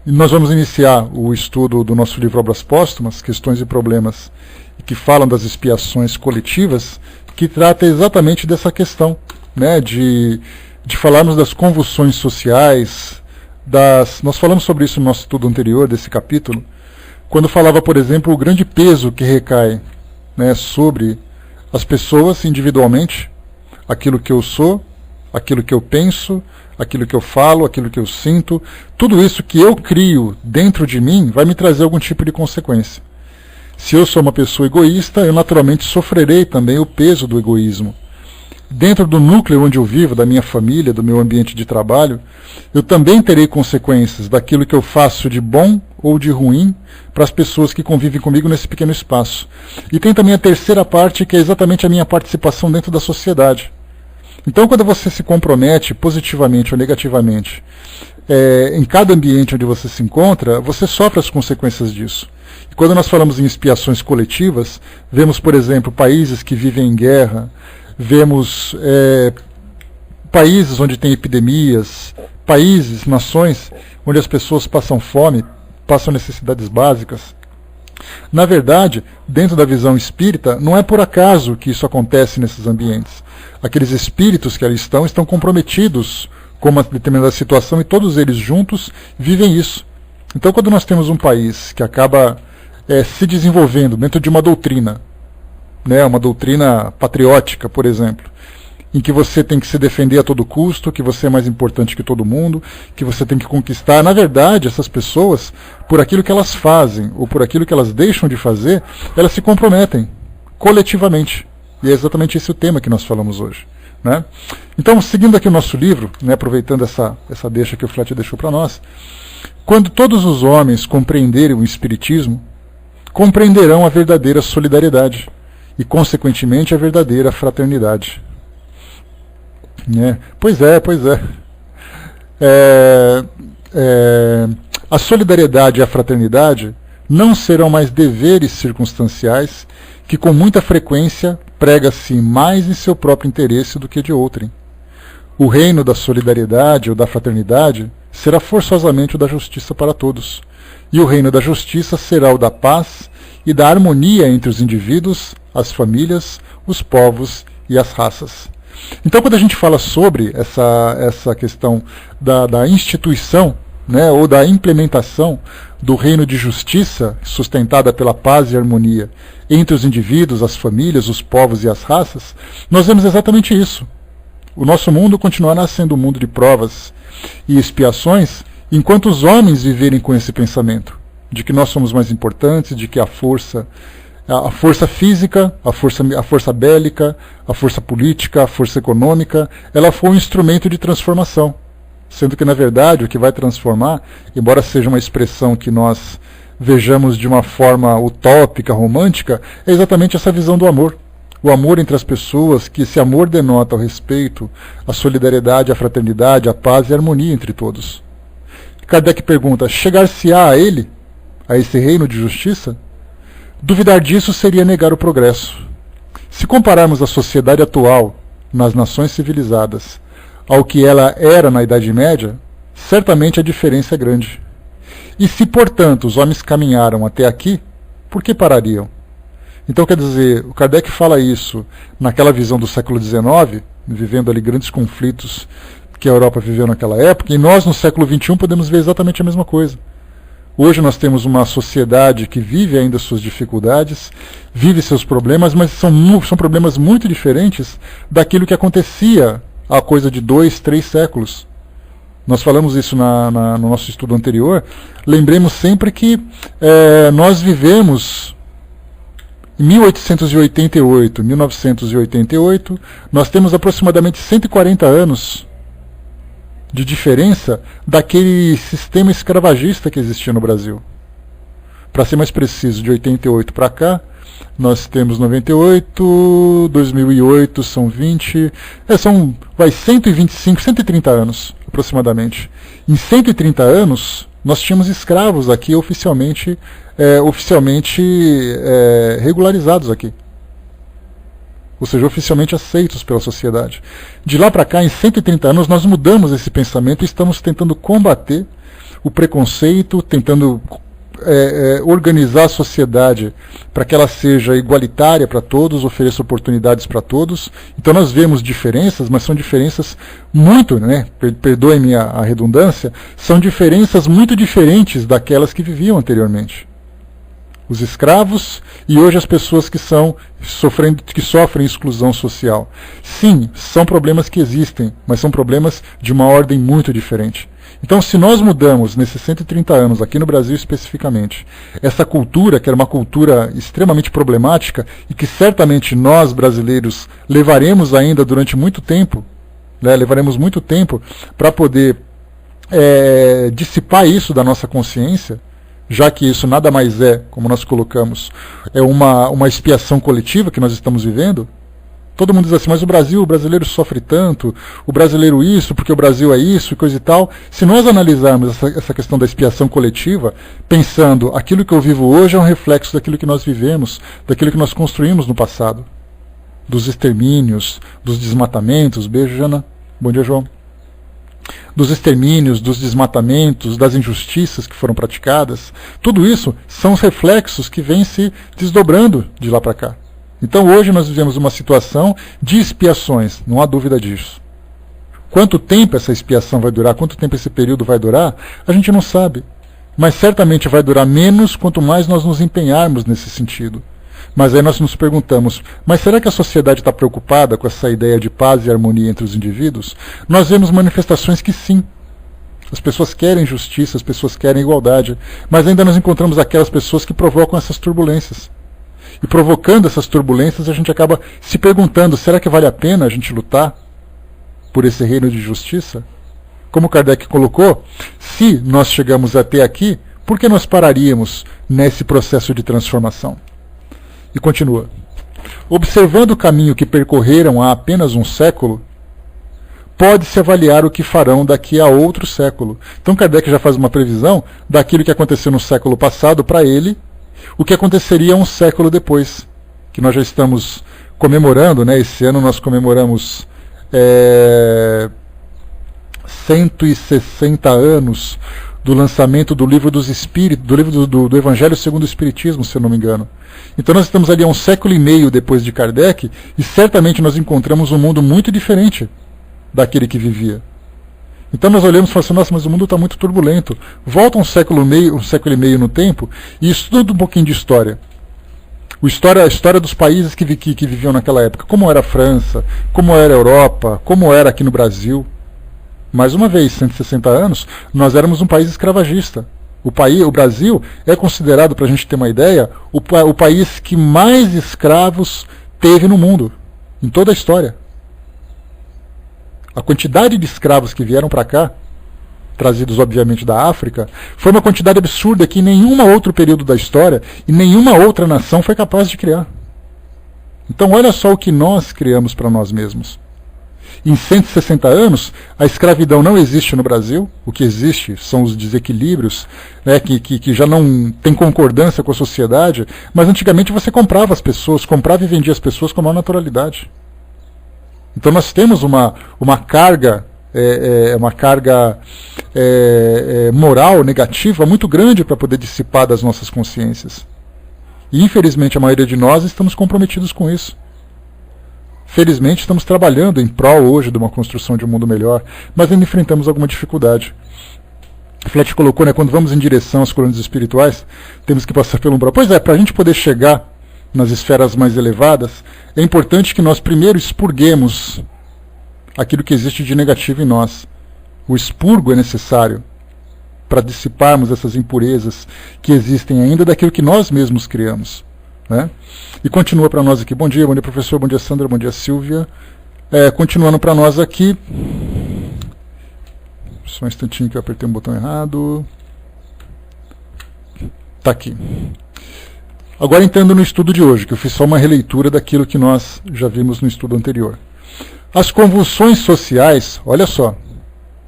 E nós vamos iniciar o estudo do nosso livro Obras Póstumas, Questões e Problemas, que falam das expiações coletivas, que trata exatamente dessa questão, né, de falarmos das convulsões sociais, nós falamos sobre isso no nosso estudo anterior desse capítulo, quando falava, por exemplo, o grande peso que recai, né, sobre as pessoas individualmente, aquilo que eu sou, aquilo que eu penso, aquilo que eu falo, aquilo que eu sinto, tudo isso que eu crio dentro de mim vai me trazer algum tipo de consequência. Se eu sou uma pessoa egoísta, eu naturalmente sofrerei também o peso do egoísmo. Dentro do núcleo onde eu vivo, da minha família, do meu ambiente de trabalho, eu também terei consequências daquilo que eu faço de bom ou de ruim para as pessoas que convivem comigo nesse pequeno espaço. E tem também a terceira parte, que é exatamente a minha participação dentro da sociedade. Então, quando você se compromete positivamente ou negativamente em cada ambiente onde você se encontra, você sofre as consequências disso. E quando nós falamos em expiações coletivas, vemos, por exemplo, países que vivem em guerra, vemos países onde tem epidemias, países, nações, onde as pessoas passam fome, passam necessidades básicas. Na verdade, dentro da visão espírita, não é por acaso que isso acontece nesses ambientes. Aqueles espíritos que ali estão comprometidos com uma determinada situação e todos eles juntos vivem isso. Então, quando nós temos um país que acaba se desenvolvendo dentro de uma doutrina, né, uma doutrina patriótica, por exemplo, em que você tem que se defender a todo custo, que você é mais importante que todo mundo, que você tem que conquistar. Na verdade, essas pessoas, por aquilo que elas fazem ou por aquilo que elas deixam de fazer, elas se comprometem coletivamente. E é exatamente esse o tema que nós falamos hoje, né? Então, seguindo aqui o nosso livro, né, aproveitando essa deixa que o Flat deixou para nós, quando todos os homens compreenderem o Espiritismo, compreenderão a verdadeira solidariedade e, consequentemente, a verdadeira fraternidade. Pois é. A solidariedade e a fraternidade não serão mais deveres circunstanciais que com muita frequência prega-se mais em seu próprio interesse do que de outrem. O reino da solidariedade ou da fraternidade será forçosamente o da justiça para todos, e o reino da justiça será o da paz e da harmonia entre os indivíduos, as famílias, os povos e as raças. Então, quando a gente fala sobre essa questão da instituição, né, ou da implementação do reino de justiça sustentada pela paz e harmonia entre os indivíduos, as famílias, os povos e as raças, nós vemos exatamente isso. O nosso mundo continuará sendo um mundo de provas e expiações enquanto os homens viverem com esse pensamento de que nós somos mais importantes, de que a força física, a força bélica, a força política, a força econômica, ela foi um instrumento de transformação. Sendo que, na verdade, o que vai transformar, embora seja uma expressão que nós vejamos de uma forma utópica, romântica, é exatamente essa visão do amor. O amor entre as pessoas, que esse amor denota o respeito, a solidariedade, a fraternidade, a paz e a harmonia entre todos. Kardec pergunta, chegar-se-á a ele, a esse reino de justiça? Duvidar disso seria negar o progresso. Se compararmos a sociedade atual, nas nações civilizadas, ao que ela era na Idade Média, certamente a diferença é grande. E se, portanto, os homens caminharam até aqui, por que parariam? Então, quer dizer, o Kardec fala isso naquela visão do século XIX, vivendo ali grandes conflitos que a Europa viveu naquela época, e nós, no século XXI, podemos ver exatamente a mesma coisa. Hoje nós temos uma sociedade que vive ainda suas dificuldades, vive seus problemas, mas são problemas muito diferentes daquilo que acontecia há coisa de 2, 3 séculos. Nós falamos isso no nosso estudo anterior. Lembremos sempre que nós vivemos em 1888, 1988, nós temos aproximadamente 140 anos de diferença daquele sistema escravagista que existia no Brasil. Para ser mais preciso, de 88 para cá, nós temos 98, 2008 são 20, são 125, 130 anos aproximadamente. Em 130 anos, nós tínhamos escravos aqui oficialmente regularizados aqui. Ou seja, oficialmente aceitos pela sociedade. De lá para cá, em 130 anos, nós mudamos esse pensamento e estamos tentando combater o preconceito, tentando organizar a sociedade para que ela seja igualitária para todos, ofereça oportunidades para todos. Então nós vemos diferenças, mas são diferenças muito, perdoem-me a redundância, são diferenças muito diferentes daquelas que viviam anteriormente. Os escravos e hoje as pessoas que sofrem exclusão social. Sim, são problemas que existem, mas são problemas de uma ordem muito diferente. Então, se nós mudamos nesses 130 anos, aqui no Brasil especificamente, essa cultura, que era uma cultura extremamente problemática e que certamente nós, brasileiros, levaremos ainda durante muito tempo, levaremos muito tempo para poder dissipar isso da nossa consciência, já que isso nada mais é, como nós colocamos, é uma expiação coletiva que nós estamos vivendo. Todo mundo diz assim, mas o brasileiro sofre tanto, o brasileiro isso, porque o Brasil é isso, e coisa e tal. Se nós analisarmos essa questão da expiação coletiva, pensando, aquilo que eu vivo hoje é um reflexo daquilo que nós vivemos, daquilo que nós construímos no passado. Dos extermínios, dos desmatamentos, beijo, Jana, bom dia, João. Dos extermínios, dos desmatamentos, das injustiças que foram praticadas, tudo isso são os reflexos que vêm se desdobrando de lá para cá. Então hoje nós vivemos uma situação de expiações, não há dúvida disso. Quanto tempo essa expiação vai durar, quanto tempo esse período vai durar, a gente não sabe. Mas certamente vai durar menos quanto mais nós nos empenharmos nesse sentido. Mas aí nós nos perguntamos, mas será que a sociedade está preocupada com essa ideia de paz e harmonia entre os indivíduos? Nós vemos manifestações que sim. As pessoas querem justiça, as pessoas querem igualdade, mas ainda nós encontramos aquelas pessoas que provocam essas turbulências. E provocando essas turbulências, a gente acaba se perguntando, será que vale a pena a gente lutar por esse reino de justiça? Como Kardec colocou, se nós chegamos até aqui, por que nós pararíamos nesse processo de transformação? E continua. Observando o caminho que percorreram há apenas um século, pode-se avaliar o que farão daqui a outro século. Então Kardec já faz uma previsão daquilo que aconteceu no século passado para ele, o que aconteceria um século depois, que nós já estamos comemorando, esse ano nós comemoramos 160 anos do lançamento do Livro dos Espíritos, do livro do Evangelho segundo o Espiritismo, se eu não me engano. Então nós estamos ali há um século e meio depois de Kardec, e certamente nós encontramos um mundo muito diferente daquele que vivia. Então nós olhamos e falamos assim, nossa, mas o mundo está muito turbulento. Volta um século e meio no tempo e estuda um pouquinho de história. A história dos países que viviam naquela época. Como era a França, como era a Europa, como era aqui no Brasil. Mais uma vez, 160 anos, nós éramos um país escravagista. O Brasil é considerado, para a gente ter uma ideia, o país que mais escravos teve no mundo, em toda a história. A quantidade de escravos que vieram para cá, trazidos obviamente da África, foi uma quantidade absurda que nenhum outro período da história e nenhuma outra nação foi capaz de criar. Então olha só o que nós criamos para nós mesmos. Em 160 anos, a escravidão não existe no Brasil. O que existe são os desequilíbrios, que já não tem concordância com a sociedade, mas antigamente você comprava as pessoas, comprava e vendia as pessoas com a maior naturalidade. Então nós temos uma carga moral negativa muito grande para poder dissipar das nossas consciências. E infelizmente a maioria de nós estamos comprometidos com isso. Felizmente estamos trabalhando em prol hoje de uma construção de um mundo melhor, mas ainda enfrentamos alguma dificuldade. Flet colocou, quando vamos em direção às colônias espirituais, temos que passar pelo umbral. Pois é, para a gente poder chegar nas esferas mais elevadas, é importante que nós primeiro expurguemos aquilo que existe de negativo em nós. O expurgo é necessário para dissiparmos essas impurezas que existem ainda daquilo que nós mesmos criamos. E continua para nós aqui. Bom dia professor, bom dia Sandra, bom dia Silvia. Continuando para nós aqui. Só um instantinho que eu apertei um botão errado. Está aqui. Agora entrando no estudo de hoje, que eu fiz só uma releitura daquilo que nós já vimos no estudo anterior. As convulsões sociais, olha só,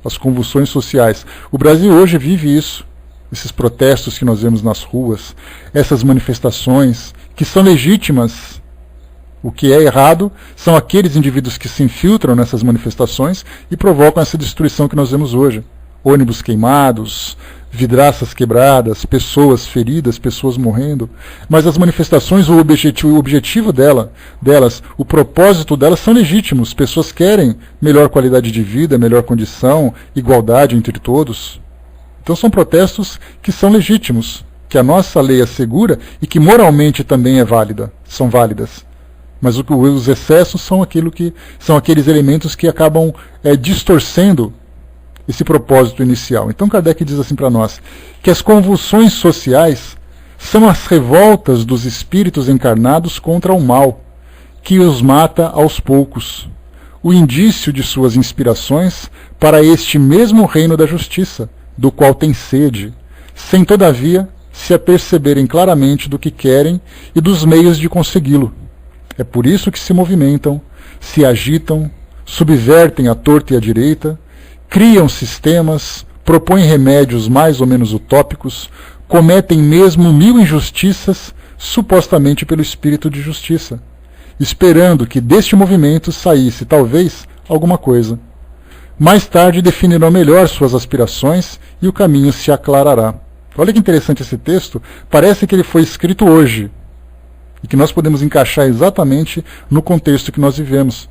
as convulsões sociais. O Brasil hoje vive isso, esses protestos que nós vemos nas ruas, essas manifestações que são legítimas. O que é errado são aqueles indivíduos que se infiltram nessas manifestações e provocam essa destruição que nós vemos hoje. Ônibus queimados, vidraças quebradas, pessoas feridas, pessoas morrendo, mas as manifestações, o objetivo delas, o propósito delas são legítimos. Pessoas querem melhor qualidade de vida, melhor condição, igualdade entre todos. Então são protestos que são legítimos, que a nossa lei assegura e que moralmente também são válidas. Mas os excessos são aqueles elementos que acabam distorcendo esse propósito inicial. Então Kardec diz assim para nós, que as convulsões sociais são as revoltas dos espíritos encarnados contra o mal, que os mata aos poucos, o indício de suas inspirações para este mesmo reino da justiça, do qual tem sede, sem todavia se aperceberem claramente do que querem e dos meios de consegui-lo. É por isso que se movimentam, se agitam, subvertem à torta e à direita, criam sistemas, propõem remédios mais ou menos utópicos, cometem mesmo 1000 injustiças, supostamente pelo espírito de justiça, esperando que deste movimento saísse, talvez, alguma coisa. Mais tarde definirão melhor suas aspirações e o caminho se aclarará. Olha que interessante esse texto, parece que ele foi escrito hoje, e que nós podemos encaixar exatamente no contexto que nós vivemos.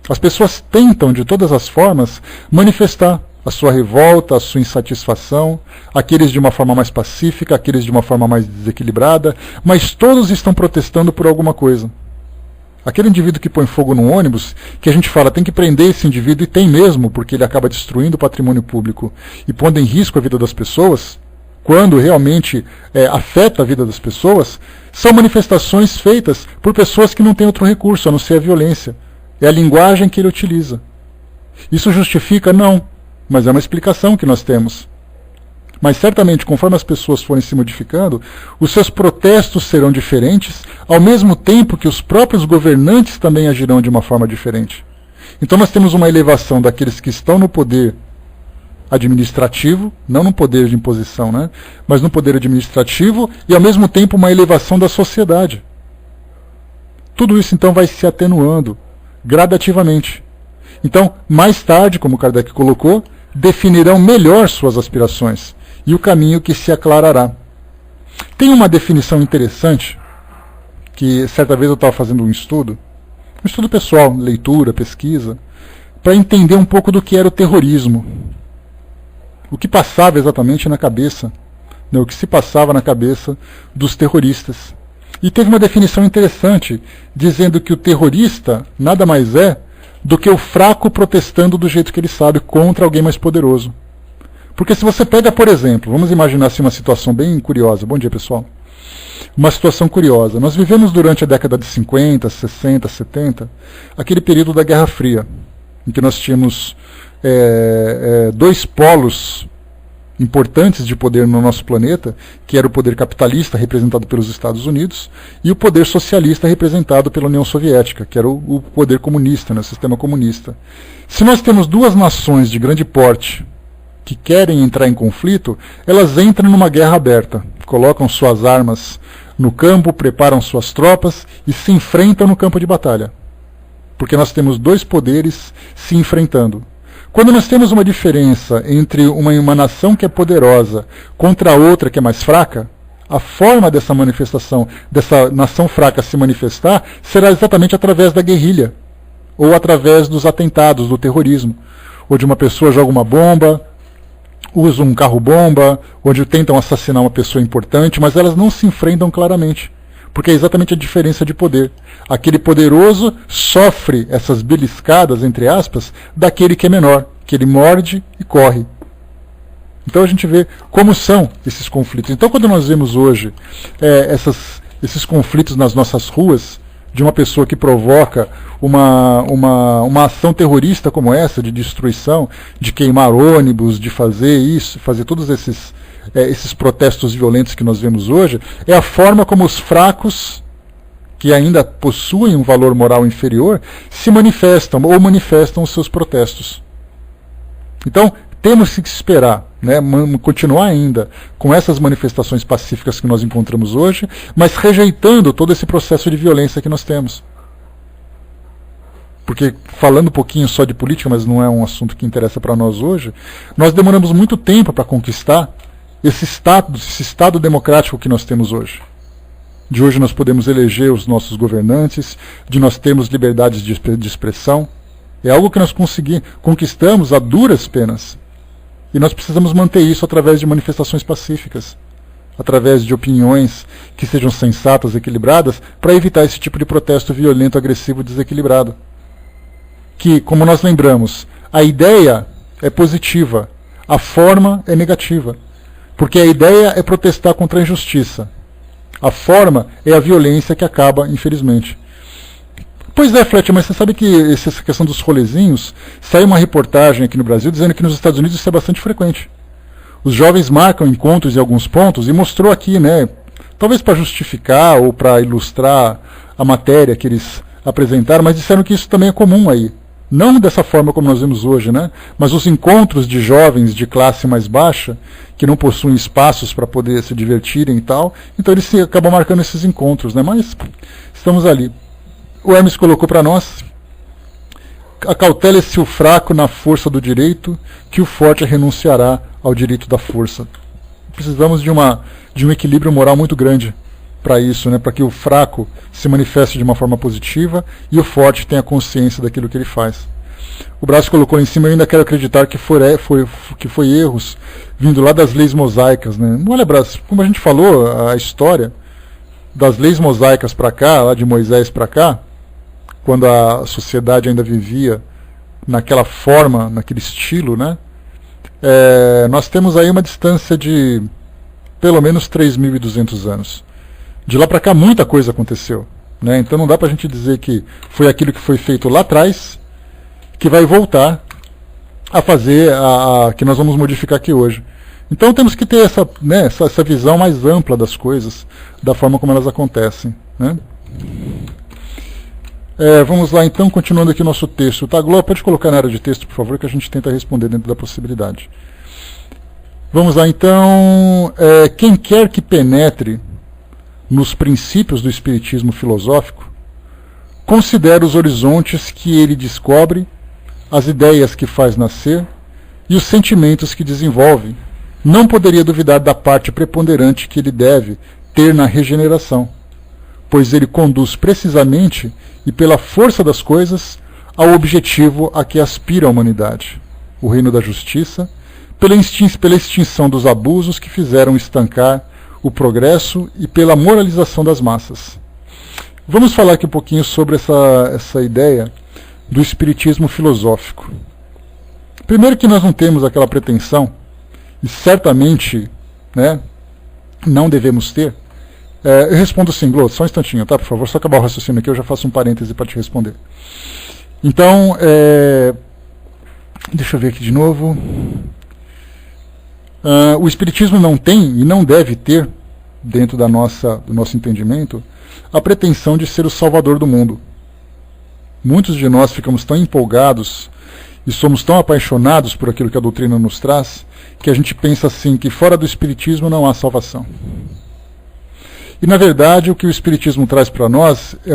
As pessoas tentam, de todas as formas, manifestar a sua revolta, a sua insatisfação, aqueles de uma forma mais pacífica, aqueles de uma forma mais desequilibrada, mas todos estão protestando por alguma coisa. Aquele indivíduo que põe fogo num ônibus, que a gente fala, tem que prender esse indivíduo, e tem mesmo, porque ele acaba destruindo o patrimônio público e pondo em risco a vida das pessoas, quando realmente afeta a vida das pessoas, são manifestações feitas por pessoas que não têm outro recurso, a não ser a violência. É a linguagem que ele utiliza. Isso justifica? Não. Mas é uma explicação que nós temos. Mas certamente, conforme as pessoas forem se modificando, os seus protestos serão diferentes, ao mesmo tempo que os próprios governantes também agirão de uma forma diferente. Então nós temos uma elevação daqueles que estão no poder administrativo, não no poder de imposição, né? Mas no poder administrativo, e ao mesmo tempo uma elevação da sociedade. Tudo isso então vai se atenuando gradativamente. Então, mais tarde, como Kardec colocou, definirão melhor suas aspirações e o caminho que se aclarará. Tem uma definição interessante, que certa vez eu estava fazendo um estudo pessoal, leitura, pesquisa, para entender um pouco do que era o terrorismo. O que passava exatamente na cabeça, né, o que se passava na cabeça dos terroristas. E teve uma definição interessante, dizendo que o terrorista nada mais é do que o fraco protestando do jeito que ele sabe contra alguém mais poderoso. Porque se você pega, por exemplo, vamos imaginar assim uma situação bem curiosa. Bom dia, pessoal. Uma situação curiosa. Nós vivemos durante a década de 50, 60, 70, aquele período da Guerra Fria, em que nós tínhamos dois polos importantes de poder no nosso planeta, que era o poder capitalista, representado pelos Estados Unidos, e o poder socialista, representado pela União Soviética, que era o poder comunista, né, o sistema comunista. Se nós temos duas nações de grande porte que querem entrar em conflito, elas entram numa guerra aberta, colocam suas armas no campo, preparam suas tropas e se enfrentam no campo de batalha. Porque nós temos dois poderes se enfrentando. Quando nós temos uma diferença entre uma nação que é poderosa contra a outra que é mais fraca, a forma dessa manifestação, dessa nação fraca se manifestar, será exatamente através da guerrilha, ou através dos atentados, do terrorismo, onde uma pessoa joga uma bomba, usa um carro-bomba, onde tentam assassinar uma pessoa importante, mas elas não se enfrentam claramente, porque é exatamente a diferença de poder. Aquele poderoso sofre essas beliscadas, entre aspas, daquele que é menor, que ele morde e corre. Então a gente vê como são esses conflitos. Então quando nós vemos hoje esses conflitos nas nossas ruas, de uma pessoa que provoca uma ação terrorista como essa, de destruição, de queimar ônibus, de fazer isso, fazer todos esses protestos violentos que nós vemos hoje, é a forma como os fracos, que ainda possuem um valor moral inferior, se manifestam ou manifestam os seus protestos. Então, temos que esperar, né, continuar ainda com essas manifestações pacíficas que nós encontramos hoje, mas rejeitando todo esse processo de violência que nós temos. Porque, falando um pouquinho só de política, mas não é um assunto que interessa para nós hoje, nós demoramos muito tempo para conquistar esse estado democrático que nós temos hoje. De hoje nós podemos eleger os nossos governantes, de nós termos liberdades de expressão. É algo que nós conquistamos a duras penas. E nós precisamos manter isso através de manifestações pacíficas, através de opiniões que sejam sensatas, equilibradas, para evitar esse tipo de protesto violento, agressivo, desequilibrado. Que, como nós lembramos, a ideia é positiva, a forma é negativa. Porque a ideia é protestar contra a injustiça. A forma é a violência que acaba, infelizmente. Pois é, Fletcher, mas você sabe que essa questão dos rolezinhos, saiu uma reportagem aqui no Brasil dizendo que nos Estados Unidos isso é bastante frequente. Os jovens marcam encontros em alguns pontos e mostrou aqui, né, talvez para justificar ou para ilustrar a matéria que eles apresentaram, mas disseram que isso também é comum aí. Não dessa forma como nós vemos hoje, né? Mas os encontros de jovens de classe mais baixa, que não possuem espaços para poder se divertirem e tal, então eles acabam marcando esses encontros, né? Mas estamos ali. O Hermes colocou para nós: acautele-se o fraco na força do direito, que o forte renunciará ao direito da força. Precisamos de um equilíbrio moral muito grande para isso, né? Para que o fraco se manifeste de uma forma positiva e o forte tenha consciência daquilo que ele faz. O Braço colocou em cima: eu ainda quero acreditar que foi erros vindo lá das leis mosaicas, né? Olha, Braço, como a gente falou, a história das leis mosaicas para cá, lá de Moisés para cá, quando a sociedade ainda vivia naquela forma, naquele estilo, né? Nós temos aí uma distância de pelo menos 3.200 anos. De lá para cá muita coisa aconteceu, né? Então não dá para a gente dizer que foi aquilo que foi feito lá atrás que vai voltar a fazer que nós vamos modificar aqui hoje. Então temos que ter essa visão mais ampla das coisas, da forma como elas acontecem, né? Vamos lá então, continuando aqui o nosso texto. Tá, Glória, pode colocar na área de texto, por favor, que a gente tenta responder dentro da possibilidade. Vamos lá então. Quem quer que penetre nos princípios do espiritismo filosófico, considera os horizontes que ele descobre, as ideias que faz nascer e os sentimentos que desenvolve, não poderia duvidar da parte preponderante que ele deve ter na regeneração, pois ele conduz precisamente e pela força das coisas ao objetivo a que aspira a humanidade, o reino da justiça, pela extinção dos abusos que fizeram estancar o progresso e pela moralização das massas. Vamos falar aqui um pouquinho sobre essa ideia do espiritismo filosófico. Primeiro que nós não temos aquela pretensão, e certamente, né, não devemos ter. Eu respondo sim, Glô, só um instantinho, tá, por favor, só acabar o raciocínio aqui, eu já faço um parêntese para te responder. Então, deixa eu ver aqui de novo. O espiritismo não tem e não deve ter, dentro do nosso entendimento, a pretensão de ser o salvador do mundo. Muitos de nós ficamos tão empolgados e somos tão apaixonados por aquilo que a doutrina nos traz, que a gente pensa assim, que fora do espiritismo não há salvação. E na verdade o que o espiritismo traz para nós é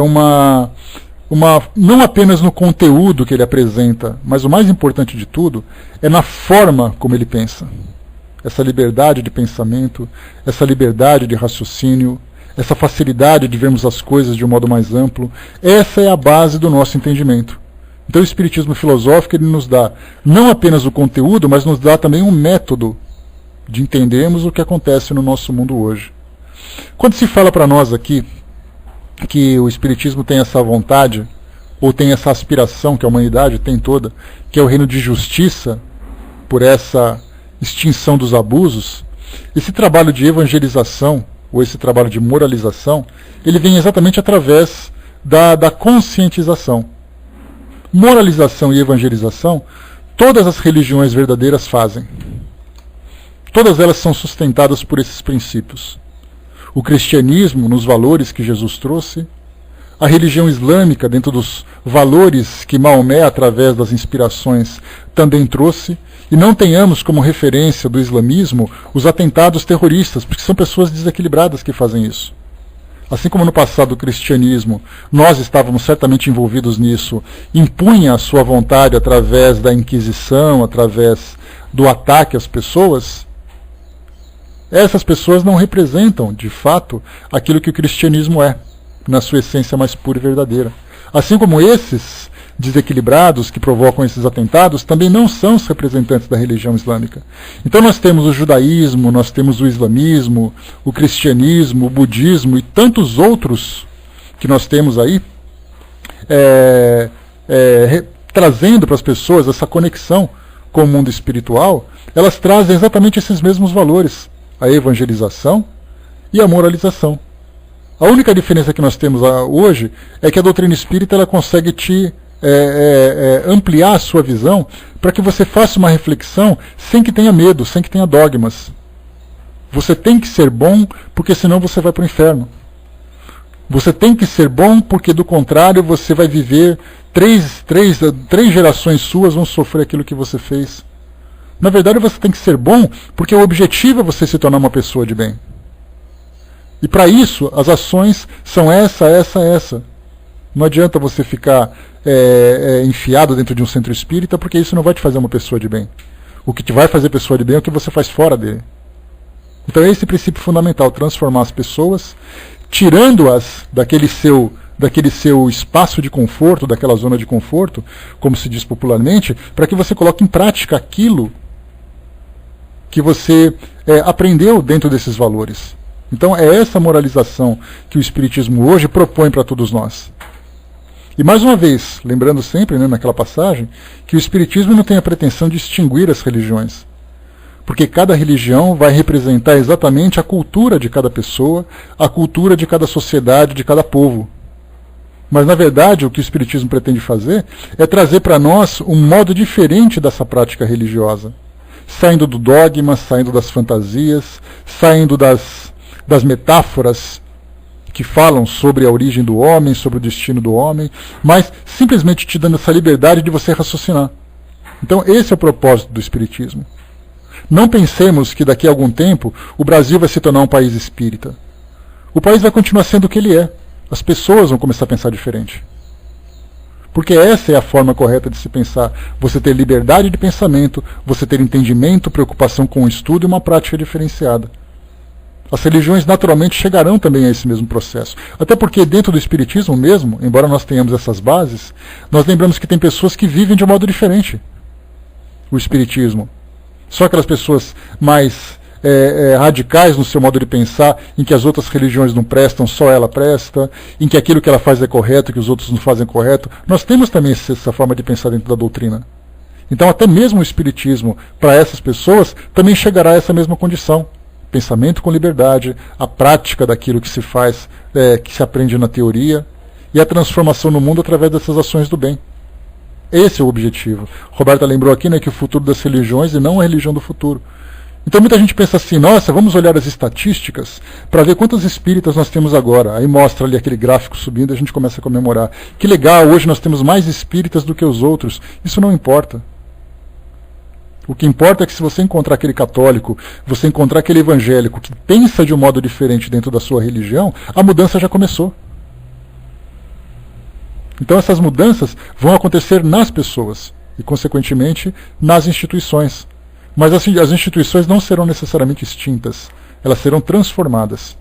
não apenas no conteúdo que ele apresenta, mas o mais importante de tudo é na forma como ele pensa. Essa liberdade de pensamento, essa liberdade de raciocínio, essa facilidade de vermos as coisas de um modo mais amplo, essa é a base do nosso entendimento. Então o espiritismo filosófico ele nos dá não apenas o conteúdo, mas nos dá também um método de entendermos o que acontece no nosso mundo hoje. Quando se fala para nós aqui que o espiritismo tem essa vontade, ou tem essa aspiração que a humanidade tem toda, que é o reino de justiça, por essa extinção dos abusos, esse trabalho de evangelização, ou esse trabalho de moralização, ele vem exatamente através da conscientização. Moralização e evangelização, todas as religiões verdadeiras fazem. Todas elas são sustentadas por esses princípios. O cristianismo, nos valores que Jesus trouxe, a religião islâmica, dentro dos valores que Maomé, através das inspirações, também trouxe, e não tenhamos como referência do islamismo os atentados terroristas, porque são pessoas desequilibradas que fazem isso. Assim como no passado o cristianismo, nós estávamos certamente envolvidos nisso, impunha a sua vontade através da Inquisição, através do ataque às pessoas, essas pessoas não representam, de fato, aquilo que o cristianismo é, na sua essência mais pura e verdadeira. Assim como esses desequilibrados que provocam esses atentados também não são os representantes da religião islâmica. Então nós temos o judaísmo, nós temos o islamismo, o cristianismo, o budismo e tantos outros que nós temos aí, trazendo para as pessoas essa conexão com o mundo espiritual. Elas trazem exatamente esses mesmos valores, a evangelização e a moralização. A única diferença que nós temos hoje é que a doutrina espírita ela consegue te ampliar a sua visão para que você faça uma reflexão sem que tenha medo, sem que tenha dogmas. Você tem que ser bom, porque senão você vai para o inferno. Você tem que ser bom, porque do contrário você vai viver três gerações suas vão sofrer aquilo que você fez. Na verdade você tem que ser bom, porque o objetivo é você se tornar uma pessoa de bem. E para isso as ações são essa. Não adianta você ficar enfiado dentro de um centro espírita, porque isso não vai te fazer uma pessoa de bem. O que te vai fazer pessoa de bem é o que você faz fora dele. Então é esse princípio fundamental, transformar as pessoas, tirando-as daquele seu espaço de conforto, daquela zona de conforto, como se diz popularmente, para que você coloque em prática aquilo que você aprendeu dentro desses valores. Então é essa moralização que o Espiritismo hoje propõe para todos nós. E mais uma vez, lembrando sempre, naquela passagem, que o Espiritismo não tem a pretensão de extinguir as religiões. Porque cada religião vai representar exatamente a cultura de cada pessoa, a cultura de cada sociedade, de cada povo. Mas, na verdade, o que o Espiritismo pretende fazer é trazer para nós um modo diferente dessa prática religiosa. Saindo do dogma, saindo das fantasias, saindo das metáforas que falam sobre a origem do homem, sobre o destino do homem, mas simplesmente te dando essa liberdade de você raciocinar. Então esse é o propósito do Espiritismo. Não pensemos que daqui a algum tempo o Brasil vai se tornar um país espírita. O país vai continuar sendo o que ele é. As pessoas vão começar a pensar diferente. Porque essa é a forma correta de se pensar. Você ter liberdade de pensamento, você ter entendimento, preocupação com o estudo e uma prática diferenciada. As religiões naturalmente chegarão também a esse mesmo processo. Até porque dentro do Espiritismo mesmo, embora nós tenhamos essas bases, nós lembramos que tem pessoas que vivem de um modo diferente o Espiritismo. Só aquelas pessoas mais radicais no seu modo de pensar, em que as outras religiões não prestam, só ela presta, em que aquilo que ela faz é correto, que os outros não fazem correto. Nós temos também essa forma de pensar dentro da doutrina. Então até mesmo o Espiritismo, para essas pessoas, também chegará a essa mesma condição. Pensamento com liberdade, a prática daquilo que se faz, que se aprende na teoria, e a transformação no mundo através dessas ações do bem. Esse é o objetivo. Roberta lembrou aqui, que o futuro das religiões e não a religião do futuro. Então muita gente pensa assim, nossa, vamos olhar as estatísticas para ver quantos espíritas nós temos agora. Aí mostra ali aquele gráfico subindo e a gente começa a comemorar. Que legal, hoje nós temos mais espíritas do que os outros. Isso não importa. O que importa é que se você encontrar aquele católico, você encontrar aquele evangélico que pensa de um modo diferente dentro da sua religião, a mudança já começou. Então essas mudanças vão acontecer nas pessoas e, consequentemente, nas instituições. Mas as instituições não serão necessariamente extintas, elas serão transformadas.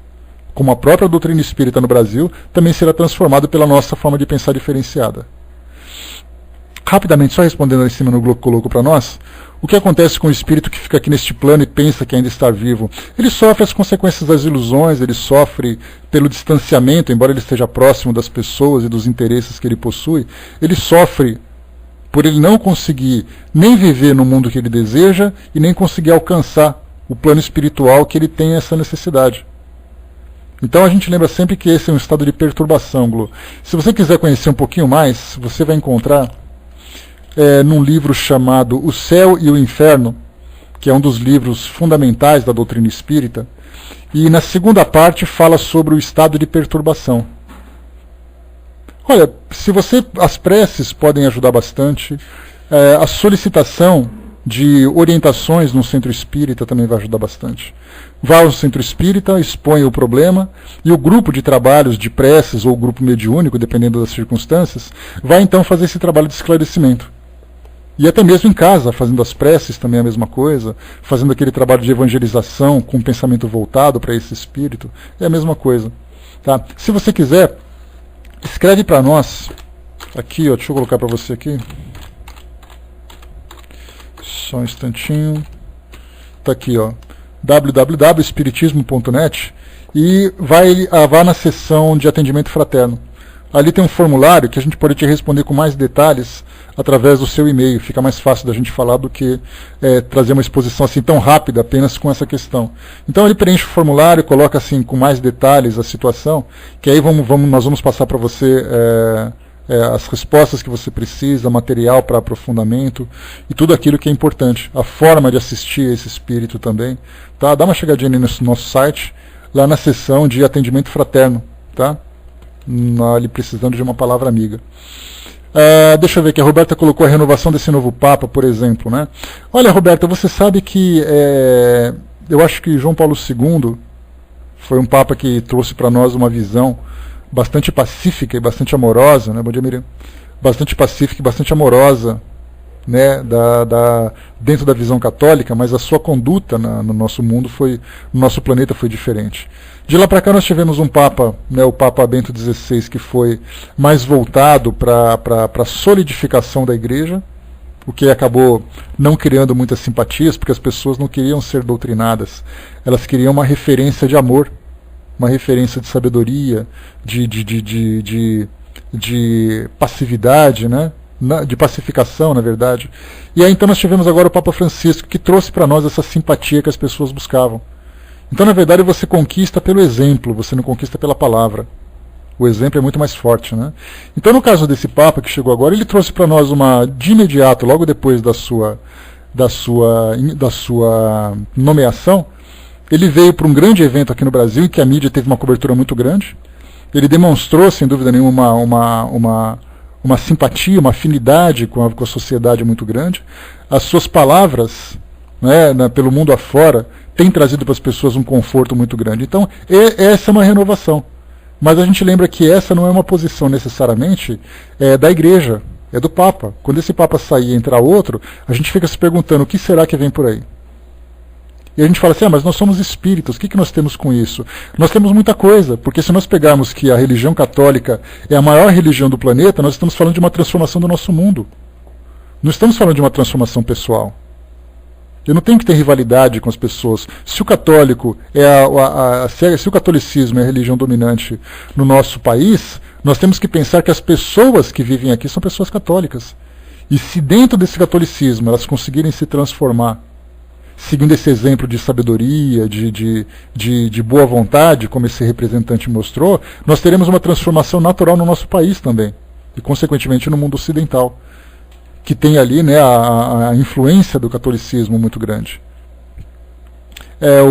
Como a própria doutrina espírita no Brasil também será transformada pela nossa forma de pensar diferenciada. Rapidamente, só respondendo ali em cima no Globo colocou para nós, o que acontece com o espírito que fica aqui neste plano e pensa que ainda está vivo? Ele sofre as consequências das ilusões, ele sofre pelo distanciamento, embora ele esteja próximo das pessoas e dos interesses que ele possui, ele sofre por ele não conseguir nem viver no mundo que ele deseja e nem conseguir alcançar o plano espiritual que ele tem essa necessidade. Então a gente lembra sempre que esse é um estado de perturbação, Glo. Se você quiser conhecer um pouquinho mais, você vai encontrar num livro chamado O Céu e o Inferno, que é um dos livros fundamentais da doutrina espírita, e na segunda parte fala sobre o estado de perturbação. Olha, as preces podem ajudar bastante, a solicitação de orientações no centro espírita também vai ajudar bastante. Vá ao centro espírita, expõe o problema, e o grupo de trabalhos de preces, ou grupo mediúnico, dependendo das circunstâncias, vai então fazer esse trabalho de esclarecimento. E até mesmo em casa, fazendo as preces também é a mesma coisa, fazendo aquele trabalho de evangelização com um pensamento voltado para esse espírito, é a mesma coisa. Tá? Se você quiser, escreve para nós, aqui, ó, deixa eu colocar para você aqui, só um instantinho, está aqui, ó, www.espiritismo.net, e vá na seção de atendimento fraterno. Ali tem um formulário que a gente pode te responder com mais detalhes através do seu e-mail. Fica mais fácil da gente falar do que trazer uma exposição assim tão rápida apenas com essa questão. Então ele preenche o formulário, coloca assim com mais detalhes a situação, que aí nós vamos passar para você as respostas que você precisa, material para aprofundamento e tudo aquilo que é importante. A forma de assistir a esse espírito também. Tá? Dá uma chegadinha ali no nosso site, lá na seção de atendimento fraterno. Tá? Ali precisando de uma palavra amiga. Deixa eu ver aqui, a Roberta colocou a renovação desse novo Papa, por exemplo. Né? Olha, Roberta, você sabe que eu acho que João Paulo II foi um Papa que trouxe para nós uma visão bastante pacífica e bastante amorosa, né? Bom dia, Miriam. Bastante pacífica e bastante amorosa, né? Dentro da visão católica, mas a sua conduta no nosso mundo no nosso planeta foi diferente. De lá para cá nós tivemos um Papa, né, o Papa Bento XVI, que foi mais voltado para a solidificação da Igreja, o que acabou não criando muitas simpatias, porque as pessoas não queriam ser doutrinadas, elas queriam uma referência de amor, uma referência de sabedoria, de passividade, né? De pacificação, na verdade. E aí então nós tivemos agora o Papa Francisco, que trouxe para nós essa simpatia que as pessoas buscavam. Então, na verdade, você conquista pelo exemplo, você não conquista pela palavra. O exemplo é muito mais forte, né? Então, no caso desse Papa que chegou agora, ele trouxe para nós de imediato, logo depois da sua nomeação, ele veio para um grande evento aqui no Brasil, em que a mídia teve uma cobertura muito grande. Ele demonstrou, sem dúvida nenhuma, uma simpatia, uma afinidade com a sociedade muito grande. As suas palavras, né, pelo mundo afora, têm trazido para as pessoas um conforto muito grande. Então, essa é uma renovação. Mas a gente lembra que essa não é uma posição necessariamente da Igreja, é do Papa. Quando esse Papa sair e entrar outro, a gente fica se perguntando o que será que vem por aí. E a gente fala assim, mas nós somos espíritos, o que nós temos com isso? Nós temos muita coisa, porque se nós pegarmos que a religião católica é a maior religião do planeta, nós estamos falando de uma transformação do nosso mundo. Não estamos falando de uma transformação pessoal. Eu não tenho que ter rivalidade com as pessoas. Se o católico se o catolicismo é a religião dominante no nosso país, nós temos que pensar que as pessoas que vivem aqui são pessoas católicas. E se dentro desse catolicismo elas conseguirem se transformar, seguindo esse exemplo de sabedoria, de boa vontade, como esse representante mostrou, nós teremos uma transformação natural no nosso país também, e consequentemente no mundo ocidental, que tem ali, né, a influência do catolicismo muito grande.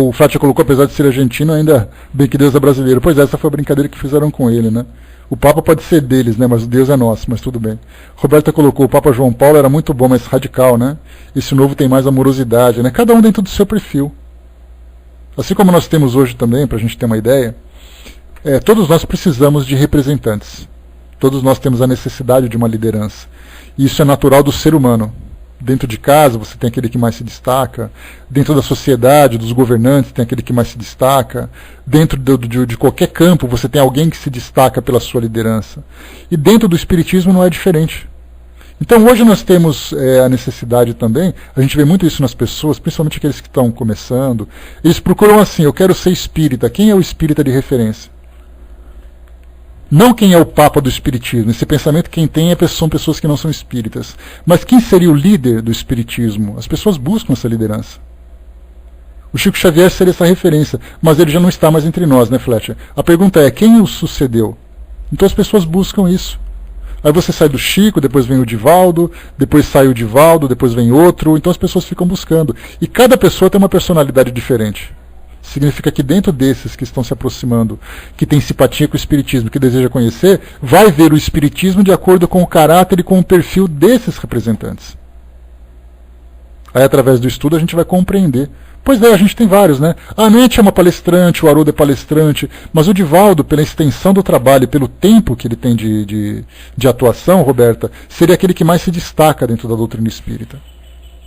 O Fátia colocou, apesar de ser argentino, ainda bem que Deus é brasileiro. Pois é, essa foi a brincadeira que fizeram com ele, né? O Papa pode ser deles, né, mas o Deus é nosso, mas tudo bem. Roberta colocou, o Papa João Paulo era muito bom, mas radical, né? Esse novo tem mais amorosidade, né? Cada um dentro do seu perfil. Assim como nós temos hoje também, para a gente ter uma ideia, todos nós precisamos de representantes. Todos nós temos a necessidade de uma liderança. E isso é natural do ser humano. Dentro de casa você tem aquele que mais se destaca, dentro da sociedade, dos governantes, tem aquele que mais se destaca, dentro de qualquer campo você tem alguém que se destaca pela sua liderança. E dentro do espiritismo não é diferente. Então hoje nós temos a necessidade também, a gente vê muito isso nas pessoas, principalmente aqueles que estão começando, eles procuram assim, eu quero ser espírita. Quem é o espírita de referência? Não quem é o Papa do Espiritismo. Esse pensamento quem tem são pessoas que não são espíritas. Mas quem seria o líder do Espiritismo? As pessoas buscam essa liderança. O Chico Xavier seria essa referência, mas ele já não está mais entre nós, né, Fletcher? A pergunta é, quem o sucedeu? Então as pessoas buscam isso. Aí você sai do Chico, depois vem o Divaldo, depois sai o Divaldo, depois vem outro, então as pessoas ficam buscando. E cada pessoa tem uma personalidade diferente. Significa que dentro desses que estão se aproximando, que tem simpatia com o Espiritismo, que deseja conhecer, vai ver o Espiritismo de acordo com o caráter e com o perfil desses representantes. Aí, através do estudo, a gente vai compreender Pois é, a gente tem vários, né? A Anete é uma palestrante, o Haroldo é palestrante, mas o Divaldo, pela extensão do trabalho e pelo tempo que ele tem de atuação, Roberta, seria aquele que mais se destaca dentro da doutrina espírita.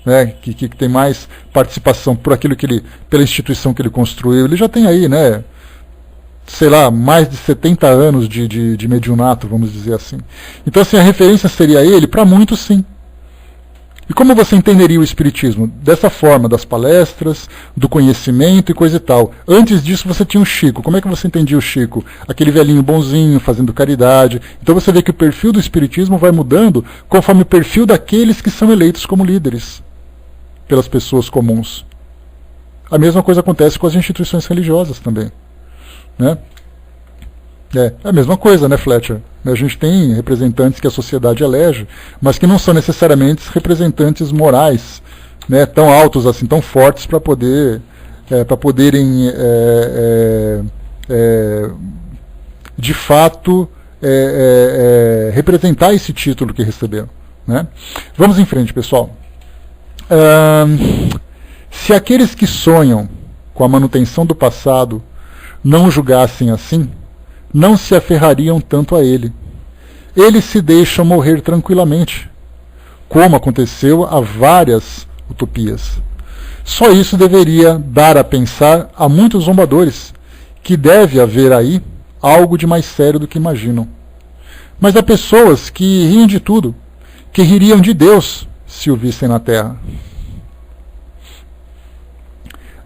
Né? Que tem mais participação por aquilo que ele, pela instituição que ele construiu. Ele já tem aí, né? Sei lá, mais de 70 anos de mediunato, vamos dizer assim. Então, assim, a referência seria ele? Para muitos, sim. E como você entenderia o Espiritismo? Dessa forma, das palestras, do conhecimento e coisa e tal. Antes disso, você tinha o Chico. Como é que você entendia o Chico? Aquele velhinho bonzinho, fazendo caridade. Então você vê que o perfil do Espiritismo vai mudando conforme o perfil daqueles que são eleitos como líderes pelas pessoas comuns. A mesma coisa acontece com as instituições religiosas também. Né? É a mesma coisa, né, Fletcher? A gente tem representantes que a sociedade elege, mas que não são necessariamente representantes morais, né, tão altos assim, tão fortes para poderem de fato representar esse título que receberam. Né? Vamos em frente, pessoal. Se aqueles que sonham com a manutenção do passado não julgassem assim, não se aferrariam tanto a ele. Eles se deixam morrer tranquilamente, como aconteceu a várias utopias. Só isso deveria dar a pensar a muitos zombadores que deve haver aí algo de mais sério do que imaginam. Mas há pessoas que riem de tudo, que ririam de Deus se o vissem na Terra.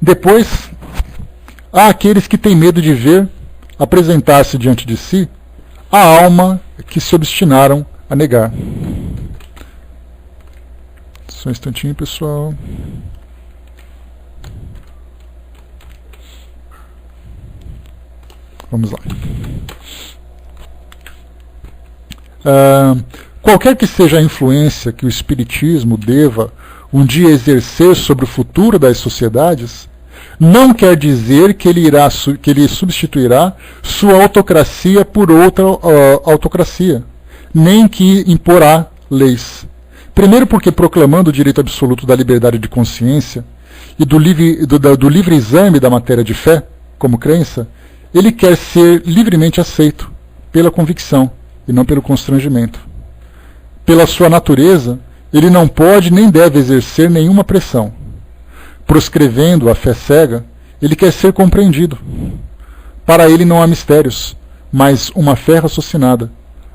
Depois, há aqueles que têm medo de ver apresentar-se diante de si a alma que se obstinaram a negar. Só um instantinho, pessoal. Vamos lá. Qualquer que seja a influência que o Espiritismo deva um dia exercer sobre o futuro das sociedades, não quer dizer que ele substituirá sua autocracia por outra autocracia, nem que imporá leis. Primeiro porque, proclamando o direito absoluto da liberdade de consciência e do livre exame da matéria de fé, como crença, ele quer ser livremente aceito pela convicção e não pelo constrangimento. Pela sua natureza, ele não pode nem deve exercer nenhuma pressão. Proscrevendo a fé cega, ele quer ser compreendido. Para ele não há mistérios, mas uma fé raciocinada,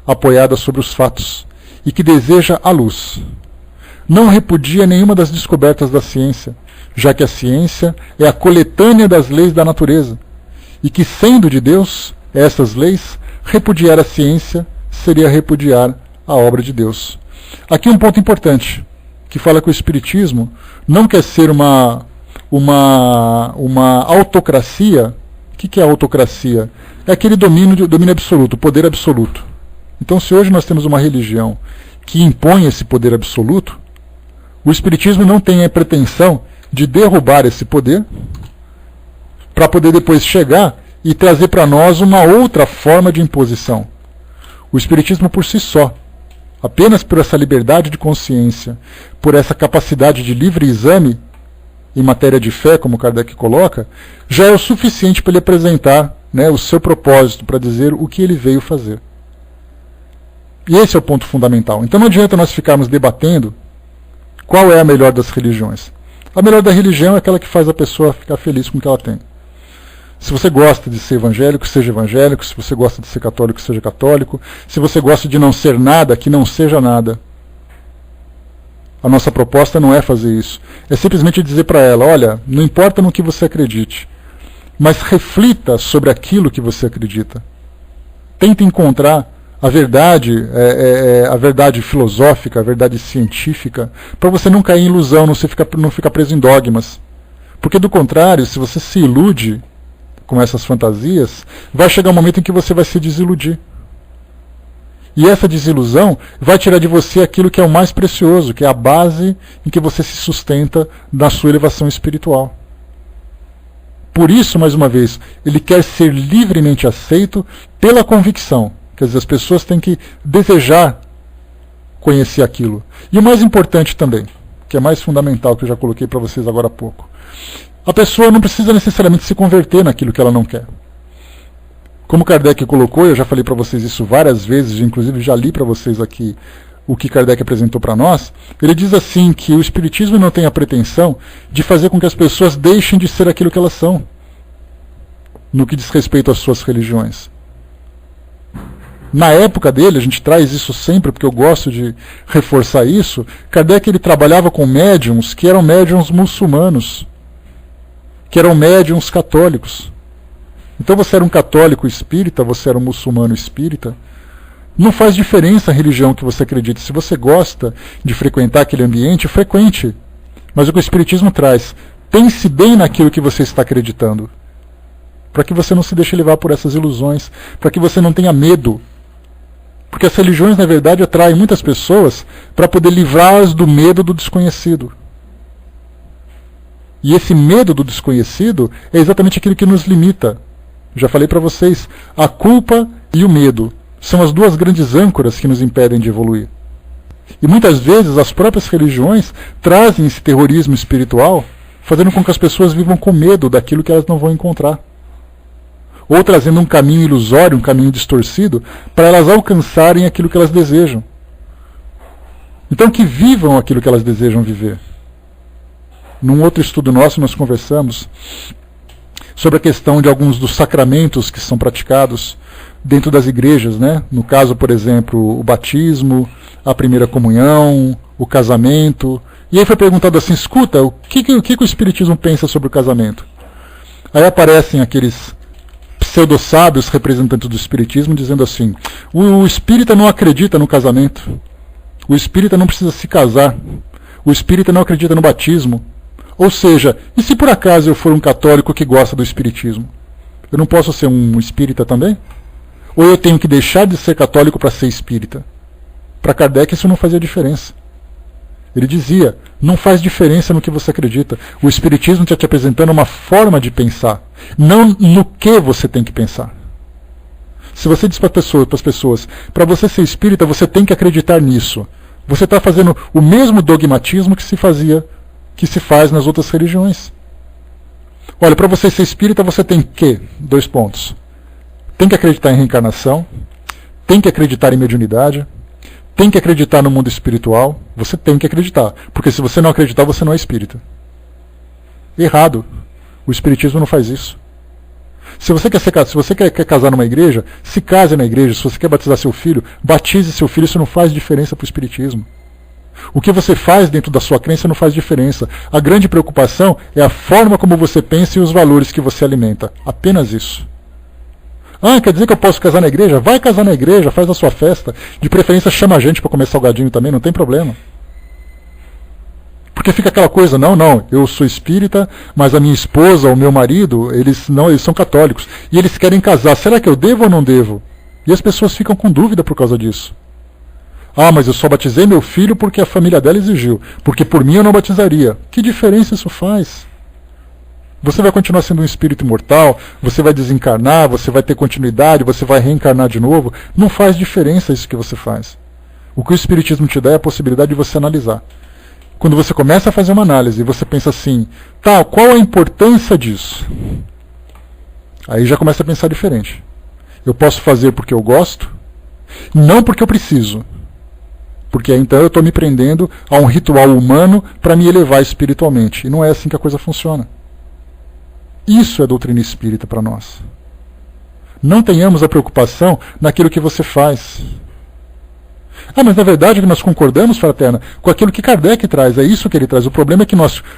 apoiada sobre os fatos, e que deseja a luz. Não repudia nenhuma das descobertas da ciência, já que a ciência é a coletânea das leis da natureza, e que, sendo de Deus, essas leis, repudiar a ciência seria repudiar a obra de Deus. Aqui um ponto importante, que fala que o Espiritismo não quer ser uma autocracia. O que é autocracia? É aquele domínio absoluto, poder absoluto. Então, se hoje nós temos uma religião que impõe esse poder absoluto, o Espiritismo não tem a pretensão de derrubar esse poder para poder depois chegar e trazer para nós uma outra forma de imposição. O Espiritismo por si só, apenas por essa liberdade de consciência, por essa capacidade de livre exame em matéria de fé, como Kardec coloca, já é o suficiente para ele apresentar, né, o seu propósito, para dizer o que ele veio fazer. E esse é o ponto fundamental. Então não adianta nós ficarmos debatendo qual é a melhor das religiões. A melhor da religião é aquela que faz a pessoa ficar feliz com o que ela tem. Se você gosta de ser evangélico, seja evangélico. Se você gosta de ser católico, seja católico. Se você gosta de não ser nada, que não seja nada. A nossa proposta não é fazer isso. É simplesmente dizer para ela, olha, não importa no que você acredite, mas reflita sobre aquilo que você acredita. Tente encontrar a verdade filosófica, a verdade científica, para você não cair em ilusão, não ficar preso em dogmas. Porque do contrário, se você se ilude com essas fantasias, vai chegar um momento em que você vai se desiludir. E essa desilusão vai tirar de você aquilo que é o mais precioso, que é a base em que você se sustenta na sua elevação espiritual. Por isso, mais uma vez, ele quer ser livremente aceito pela convicção. Quer dizer, as pessoas têm que desejar conhecer aquilo. E o mais importante também, que é mais fundamental, que eu já coloquei para vocês agora há pouco, a pessoa não precisa necessariamente se converter naquilo que ela não quer. Como Kardec colocou, eu já falei para vocês isso várias vezes, inclusive já li para vocês aqui o que Kardec apresentou para nós, ele diz assim que o Espiritismo não tem a pretensão de fazer com que as pessoas deixem de ser aquilo que elas são, no que diz respeito às suas religiões. Na época dele, a gente traz isso sempre porque eu gosto de reforçar isso, Kardec ele trabalhava com médiums que eram médiums muçulmanos, que eram médiums católicos. Então você era um católico espírita, você era um muçulmano espírita, não faz diferença a religião que você acredita. Se você gosta de frequentar aquele ambiente, frequente. Mas o que o Espiritismo traz, pense bem naquilo que você está acreditando, para que você não se deixe levar por essas ilusões, para que você não tenha medo. Porque as religiões, na verdade, atraem muitas pessoas para poder livrá-las do medo do desconhecido. E esse medo do desconhecido é exatamente aquilo que nos limita. Já falei para vocês, a culpa e o medo são as duas grandes âncoras que nos impedem de evoluir. E muitas vezes as próprias religiões trazem esse terrorismo espiritual, fazendo com que as pessoas vivam com medo daquilo que elas não vão encontrar. Ou trazendo um caminho ilusório, um caminho distorcido, para elas alcançarem aquilo que elas desejam. Então que vivam aquilo que elas desejam viver. Num outro estudo nosso nós conversamos sobre a questão de alguns dos sacramentos que são praticados dentro das igrejas, né? No caso, por exemplo, o batismo, a primeira comunhão, o casamento. E aí foi perguntado assim, escuta, o que o Espiritismo pensa sobre o casamento? Aí aparecem aqueles pseudo-sábios representantes do Espiritismo dizendo assim, o espírita não acredita no casamento, o espírita não precisa se casar, o espírita não acredita no batismo. Ou seja, e se por acaso eu for um católico que gosta do Espiritismo? Eu não posso ser um espírita também? Ou eu tenho que deixar de ser católico para ser espírita? Para Kardec isso não fazia diferença. Ele dizia, não faz diferença no que você acredita. O Espiritismo está te apresentando uma forma de pensar, não no que você tem que pensar. Se você diz para as pessoas, para você ser espírita, você tem que acreditar nisso. Você está fazendo o mesmo dogmatismo que se faz nas outras religiões. Olha, para você ser espírita, você tem que, 2 pontos. Tem que acreditar em reencarnação, tem que acreditar em mediunidade, tem que acreditar no mundo espiritual, você tem que acreditar, porque se você não acreditar, você não é espírita. Errado. O Espiritismo não faz isso. Se você quer casar numa igreja, se case na igreja. Se você quer batizar seu filho, batize seu filho, isso não faz diferença para o Espiritismo. O que você faz dentro da sua crença não faz diferença. A grande preocupação é a forma como você pensa e os valores que você alimenta. Apenas isso. Ah, quer dizer que eu posso casar na igreja? Vai casar na igreja, faz a sua festa. De preferência chama a gente para comer salgadinho também, não tem problema. Porque fica aquela coisa, não, eu sou espírita, mas a minha esposa, o meu marido, eles são católicos. E eles querem casar, será que eu devo ou não devo? E as pessoas ficam com dúvida por causa disso. Ah, mas eu só batizei meu filho porque a família dela exigiu, porque por mim eu não batizaria. Que diferença isso faz? Você vai continuar sendo um espírito imortal, você vai desencarnar, você vai ter continuidade, você vai reencarnar de novo. Não faz diferença isso que você faz. O que o Espiritismo te dá é a possibilidade de você analisar. Quando você começa a fazer uma análise e você pensa assim, tá, qual a importância disso? Aí já começa a pensar diferente. Eu posso fazer porque eu gosto, não porque eu preciso. Porque então eu estou me prendendo a um ritual humano para me elevar espiritualmente. E não é assim que a coisa funciona. Isso é doutrina espírita para nós. Não tenhamos a preocupação naquilo que você faz. Ah, mas na verdade nós concordamos, fraterna, com aquilo que Kardec traz, é isso que ele traz. O problema é que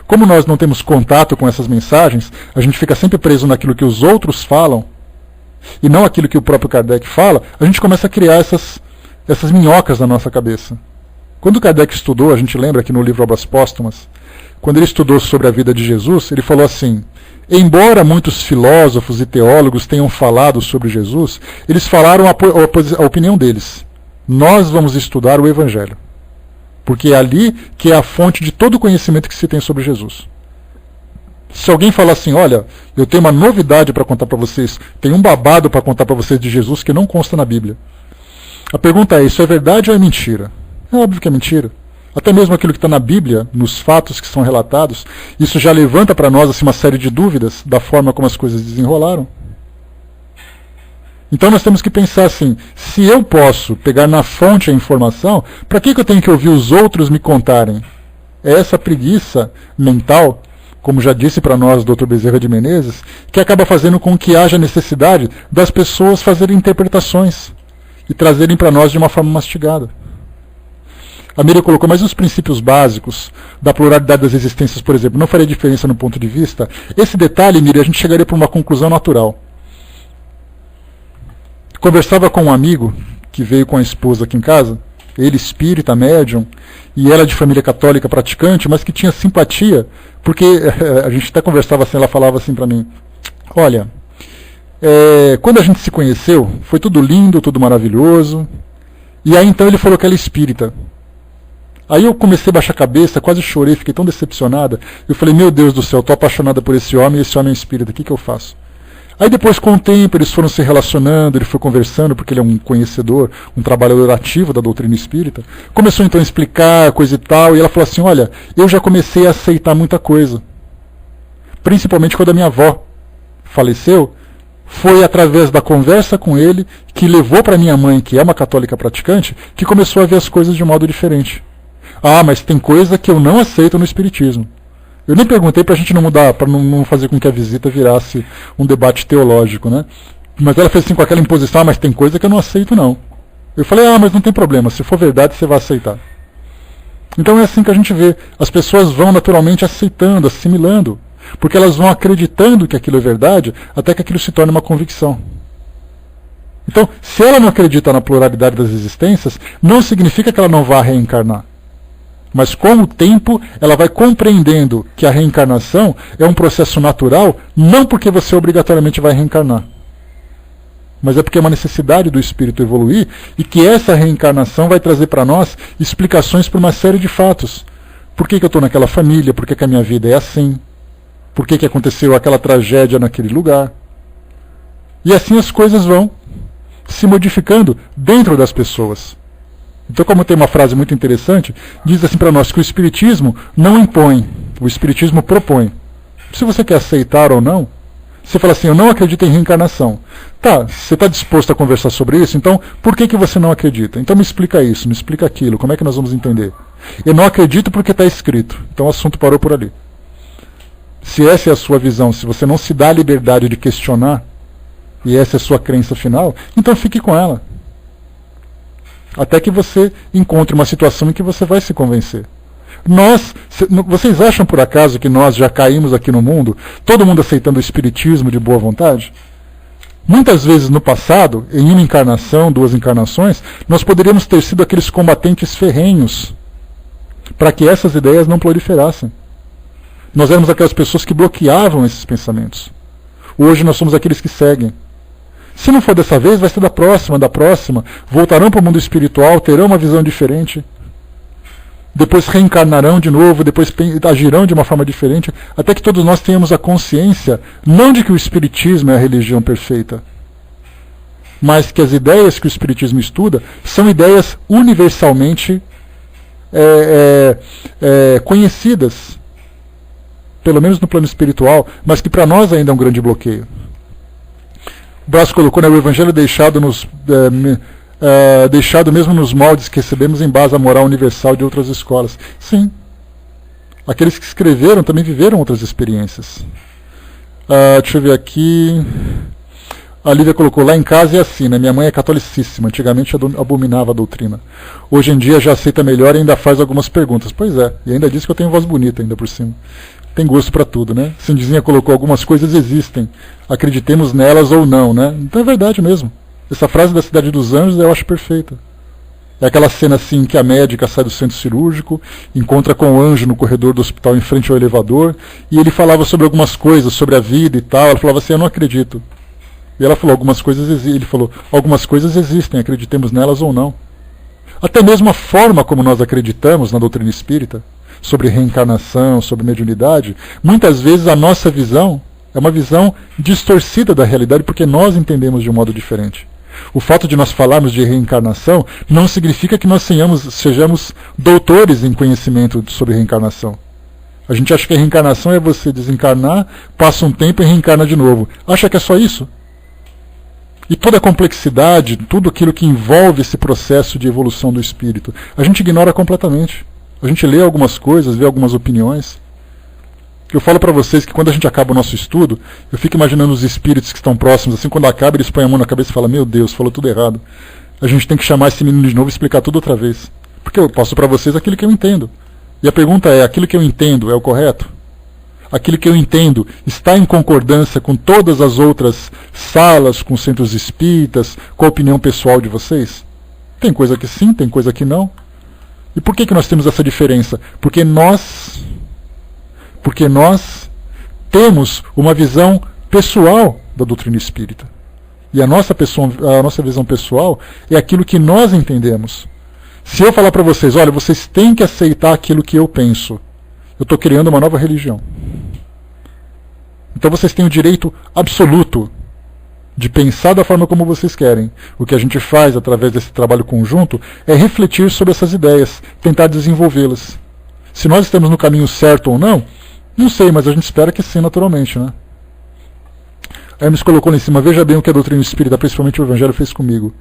como nós não temos contato com essas mensagens, a gente fica sempre preso naquilo que os outros falam, e não aquilo que o próprio Kardec fala, a gente começa a criar essas minhocas na nossa cabeça. Quando Kardec estudou, a gente lembra aqui no livro Obras Póstumas, quando ele estudou sobre a vida de Jesus, ele falou assim, embora muitos filósofos e teólogos tenham falado sobre Jesus, eles falaram a opinião deles. Nós vamos estudar o Evangelho, porque é ali que é a fonte de todo o conhecimento que se tem sobre Jesus. Se alguém falar assim, olha, eu tenho uma novidade para contar para vocês, tem um babado para contar para vocês de Jesus que não consta na Bíblia. A pergunta é, isso é verdade ou é mentira? É óbvio que é mentira. até mesmo aquilo que está na Bíblia, nos fatos que são relatados, isso já levanta para nós assim, uma série de dúvidas da forma como as coisas desenrolaram. Então nós temos que pensar assim, se eu posso pegar na fonte a informação, para que eu tenho que ouvir os outros me contarem? É essa preguiça mental, como já disse para nós o Dr. Bezerra de Menezes, que acaba fazendo com que haja necessidade das pessoas fazerem interpretações e trazerem para nós de uma forma mastigada. A Miriam colocou, mas os princípios básicos da pluralidade das existências, por exemplo, não faria diferença no ponto de vista? Esse detalhe, Miriam, a gente chegaria para uma conclusão natural. Conversava com um amigo que veio com a esposa aqui em casa, ele espírita, médium, e ela de família católica praticante, mas que tinha simpatia, porque a gente até conversava assim, ela falava assim para mim, olha, quando a gente se conheceu, foi tudo lindo, tudo maravilhoso, e aí então ele falou que ela é espírita. Aí eu comecei a baixar a cabeça, quase chorei, fiquei tão decepcionada, eu falei, meu Deus do céu, estou apaixonada por esse homem, e esse homem é espírita, o que eu faço? Aí depois, com o tempo, eles foram se relacionando, ele foi conversando, porque ele é um conhecedor, um trabalhador ativo da doutrina espírita. Começou então a explicar coisa e tal, e ela falou assim, olha, eu já comecei a aceitar muita coisa. Principalmente quando a minha avó faleceu, foi através da conversa com ele, que levou para minha mãe, que é uma católica praticante, que começou a ver as coisas de um modo diferente. Ah, mas tem coisa que eu não aceito no espiritismo. Eu nem perguntei para a gente não mudar, para não fazer com que a visita virasse um debate teológico, né? Mas ela fez assim com aquela imposição, mas tem coisa que eu não aceito não. Eu falei, mas não tem problema, se for verdade você vai aceitar. Então é assim que a gente vê, as pessoas vão naturalmente aceitando, assimilando, porque elas vão acreditando que aquilo é verdade, até que aquilo se torne uma convicção. Então, se ela não acredita na pluralidade das existências, não significa que ela não vá reencarnar. Mas com o tempo ela vai compreendendo que a reencarnação é um processo natural, não porque você obrigatoriamente vai reencarnar, mas é porque é uma necessidade do espírito evoluir e que essa reencarnação vai trazer para nós explicações para uma série de fatos. Por que eu estou naquela família? Por que a minha vida é assim? Por que aconteceu aquela tragédia naquele lugar? E assim as coisas vão se modificando dentro das pessoas. Então, como tem uma frase muito interessante, diz assim para nós que o Espiritismo não impõe, o Espiritismo propõe. Se você quer aceitar ou não, você fala assim, eu não acredito em reencarnação. Tá, você está disposto a conversar sobre isso? Então, por que você não acredita? Então me explica isso, me explica aquilo, como é que nós vamos entender? Eu não acredito porque está escrito. Então o assunto parou por ali. Se essa é a sua visão, se você não se dá a liberdade de questionar, e essa é a sua crença final, então fique com ela. Até que você encontre uma situação em que você vai se convencer. Vocês acham por acaso que nós já caímos aqui no mundo, todo mundo aceitando o espiritismo de boa vontade? Muitas vezes no passado, em uma encarnação, 2 encarnações, nós poderíamos ter sido aqueles combatentes ferrenhos para que essas ideias não proliferassem. Nós éramos aquelas pessoas que bloqueavam esses pensamentos. Hoje nós somos aqueles que seguem. Se não for dessa vez, vai ser da próxima, voltarão para o mundo espiritual, terão uma visão diferente, depois reencarnarão de novo, depois agirão de uma forma diferente, até que todos nós tenhamos a consciência, não de que o Espiritismo é a religião perfeita, mas que as ideias que o Espiritismo estuda são ideias universalmente conhecidas, pelo menos no plano espiritual, mas que para nós ainda é um grande bloqueio. O Brás colocou, né, o Evangelho deixado mesmo nos moldes que recebemos em base à moral universal de outras escolas. Sim. Aqueles que escreveram também viveram outras experiências. Deixa eu ver aqui. A Lívia colocou, lá em casa é assim, né? Minha mãe é catolicíssima, antigamente abominava a doutrina. Hoje em dia já aceita melhor e ainda faz algumas perguntas. Pois é, e ainda diz que eu tenho voz bonita ainda por cima. Tem gosto para tudo, né? Cindizinha colocou, algumas coisas existem, acreditemos nelas ou não, né? Então é verdade mesmo. Essa frase da Cidade dos Anjos eu acho perfeita. É aquela cena assim que a médica sai do centro cirúrgico, encontra com o anjo no corredor do hospital em frente ao elevador, e ele falava sobre algumas coisas, sobre a vida e tal. Ela falava assim, eu não acredito. E ela falou, ele falou, algumas coisas existem, acreditemos nelas ou não. Até mesmo a forma como nós acreditamos na doutrina espírita, sobre reencarnação, sobre mediunidade, muitas vezes a nossa visão é uma visão distorcida da realidade, porque nós entendemos de um modo diferente. O fato de nós falarmos de reencarnação não significa que nós sejamos doutores em conhecimento sobre reencarnação. A gente acha que a reencarnação é você desencarnar, passa um tempo e reencarna de novo. Acha que é só isso? E toda a complexidade, tudo aquilo que envolve esse processo de evolução do espírito, a gente ignora completamente. A gente lê algumas coisas, vê algumas opiniões. Eu falo para vocês que quando a gente acaba o nosso estudo, eu fico imaginando os espíritos que estão próximos, assim, quando acaba eles põem a mão na cabeça e falam, meu Deus, falou tudo errado. A gente tem que chamar esse menino de novo e explicar tudo outra vez. Porque eu passo para vocês aquilo que eu entendo. E a pergunta é, aquilo que eu entendo é o correto? Aquilo que eu entendo está em concordância com todas as outras salas, com centros espíritas, com a opinião pessoal de vocês? Tem coisa que sim, tem coisa que não. E por que nós temos essa diferença? Porque nós temos uma visão pessoal da doutrina espírita. E a nossa visão pessoal é aquilo que nós entendemos. Se eu falar para vocês, olha, vocês têm que aceitar aquilo que eu penso, eu estou criando uma nova religião. Então vocês têm o direito absoluto de pensar da forma como vocês querem. O que a gente faz através desse trabalho conjunto é refletir sobre essas ideias, tentar desenvolvê-las. Se nós estamos no caminho certo ou não, não sei, mas a gente espera que sim, naturalmente, né? Hermes colocou lá em cima, veja bem o que a doutrina espírita, principalmente o Evangelho, fez comigo.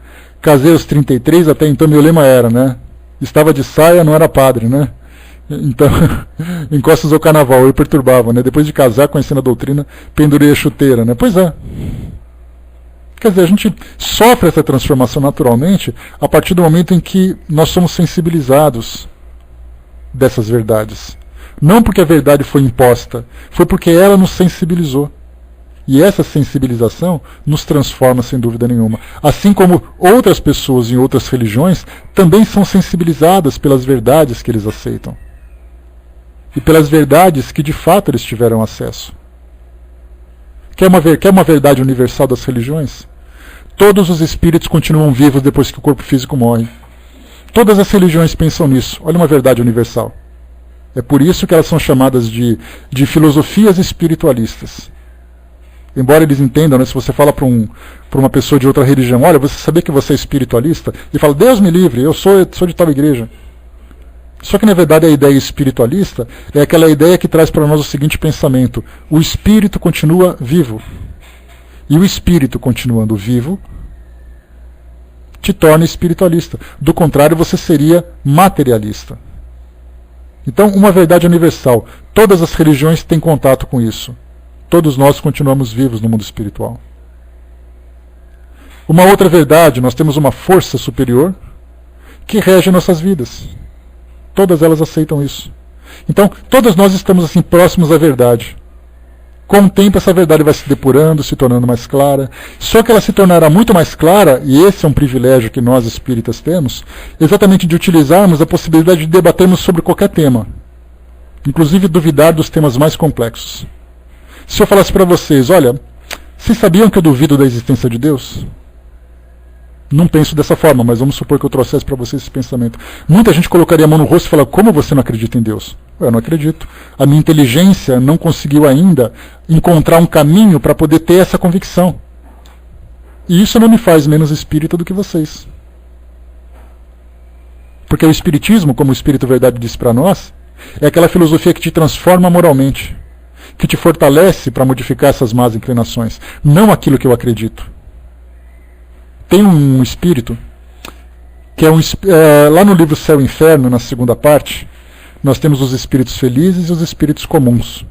Casei aos 33, até então meu lema era, né? Estava de saia, não era padre, né? Então, encostas ao carnaval, eu perturbava, né? Depois de casar, conhecendo a doutrina, pendurei a chuteira, né? Pois é. Quer dizer, a gente sofre essa transformação naturalmente a partir do momento em que nós somos sensibilizados dessas verdades. Não porque a verdade foi imposta, foi porque ela nos sensibilizou. E essa sensibilização nos transforma sem dúvida nenhuma. Assim como outras pessoas em outras religiões também são sensibilizadas pelas verdades que eles aceitam. E pelas verdades que de fato eles tiveram acesso. Quer uma verdade universal das religiões? Todos os espíritos continuam vivos depois que o corpo físico morre. Todas as religiões pensam nisso. Olha uma verdade universal. É por isso que elas são chamadas de filosofias espiritualistas. Embora eles entendam, né, se você fala para uma pessoa de outra religião, olha, você sabia que você é espiritualista? E fala, Deus me livre, eu sou de tal igreja. Só que na verdade a ideia espiritualista é aquela ideia que traz para nós o seguinte pensamento: o espírito continua vivo. E o espírito continuando vivo te torna espiritualista. Do contrário, você seria materialista. Então, uma verdade universal. Todas as religiões têm contato com isso. Todos nós continuamos vivos no mundo espiritual. Uma outra verdade, nós temos uma força superior que rege nossas vidas. Todas elas aceitam isso. Então, todos nós estamos assim próximos à verdade. Com o tempo, essa verdade vai se depurando, se tornando mais clara. Só que ela se tornará muito mais clara, e esse é um privilégio que nós espíritas temos, exatamente de utilizarmos a possibilidade de debatermos sobre qualquer tema. Inclusive duvidar dos temas mais complexos. Se eu falasse para vocês, olha, vocês sabiam que eu duvido da existência de Deus? Não penso dessa forma, mas vamos supor que eu trouxesse para vocês esse pensamento. Muita gente colocaria a mão no rosto e falaria, como você não acredita em Deus? Eu não acredito. A minha inteligência não conseguiu ainda encontrar um caminho para poder ter essa convicção. E isso não me faz menos espírita do que vocês. Porque o espiritismo, como o Espírito Verdade disse para nós, é aquela filosofia que te transforma moralmente, que te fortalece para modificar essas más inclinações, não aquilo que eu acredito. Tem um espírito, que lá no livro Céu e Inferno, na segunda parte, nós temos os espíritos felizes e os espíritos comuns.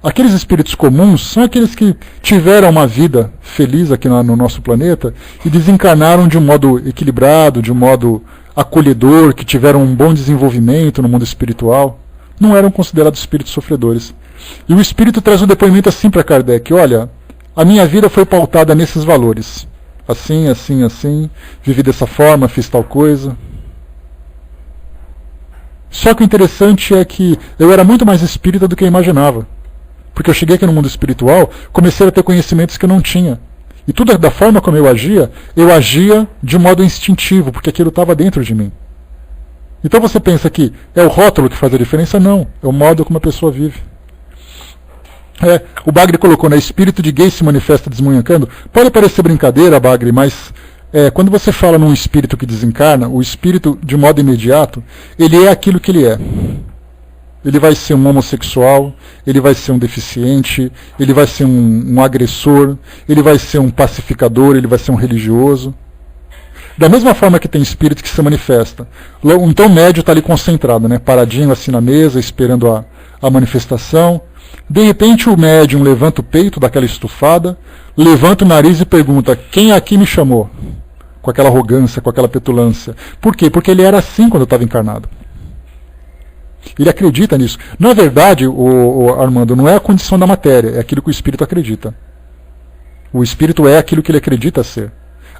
Aqueles espíritos comuns são aqueles que tiveram uma vida feliz aqui no nosso planeta e desencarnaram de um modo equilibrado, de um modo acolhedor, que tiveram um bom desenvolvimento no mundo espiritual. Não eram considerados espíritos sofredores. E o espírito traz um depoimento assim para Kardec: olha, a minha vida foi pautada nesses valores. Assim, assim, assim, vivi dessa forma, fiz tal coisa. Só que o interessante é que eu era muito mais espírita do que eu imaginava. Porque eu cheguei aqui no mundo espiritual, comecei a ter conhecimentos que eu não tinha. E tudo da forma como eu agia de modo instintivo, porque aquilo estava dentro de mim. Então você pensa que é o rótulo que faz a diferença? Não, é o modo como a pessoa vive. O Bagre colocou, né? Espírito de gay se manifesta desmunhacando. Pode parecer brincadeira, Bagre, mas quando você fala num espírito que desencarna, o espírito, de modo imediato, ele é aquilo que ele é. Ele vai ser um homossexual, ele vai ser um deficiente, ele vai ser um agressor, ele vai ser um pacificador, ele vai ser um religioso. Da mesma forma que tem espírito que se manifesta. Então o médium está ali concentrado, né? Paradinho assim na mesa, esperando a manifestação. De repente o médium levanta o peito daquela estufada, levanta o nariz e pergunta: quem aqui me chamou? Com aquela arrogância, com aquela petulância. Por quê? Porque ele era assim quando estava encarnado. Ele acredita nisso. Na verdade, Armando, não é a condição da matéria, é aquilo que o espírito acredita. O espírito é aquilo que ele acredita ser.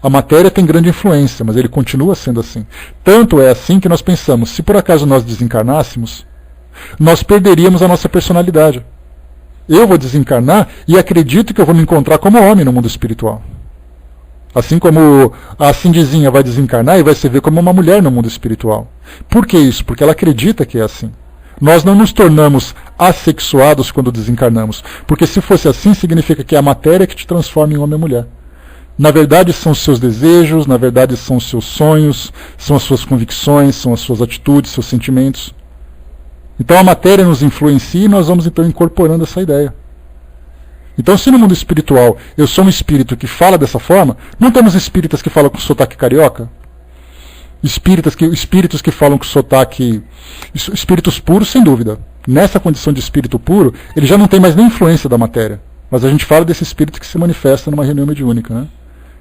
A matéria tem grande influência, mas ele continua sendo assim. Tanto é assim que nós pensamos, se por acaso nós desencarnássemos, nós perderíamos a nossa personalidade. Eu vou desencarnar e acredito que eu vou me encontrar como homem no mundo espiritual. Assim como a Cindizinha vai desencarnar e vai se ver como uma mulher no mundo espiritual. Por que isso? Porque ela acredita que é assim. Nós não nos tornamos assexuados quando desencarnamos. Porque se fosse assim, significa que é a matéria que te transforma em homem ou mulher. Na verdade são os seus desejos, na verdade são os seus sonhos, são as suas convicções, são as suas atitudes, seus sentimentos. Então a matéria nos influencia e nós vamos então incorporando essa ideia. Então, se no mundo espiritual eu sou um espírito que fala dessa forma, não temos espíritas que falam com sotaque carioca? Espíritos que falam com sotaque... Espíritos puros, sem dúvida. Nessa condição de espírito puro, ele já não tem mais nem influência da matéria. Mas a gente fala desse espírito que se manifesta numa reunião mediúnica, né?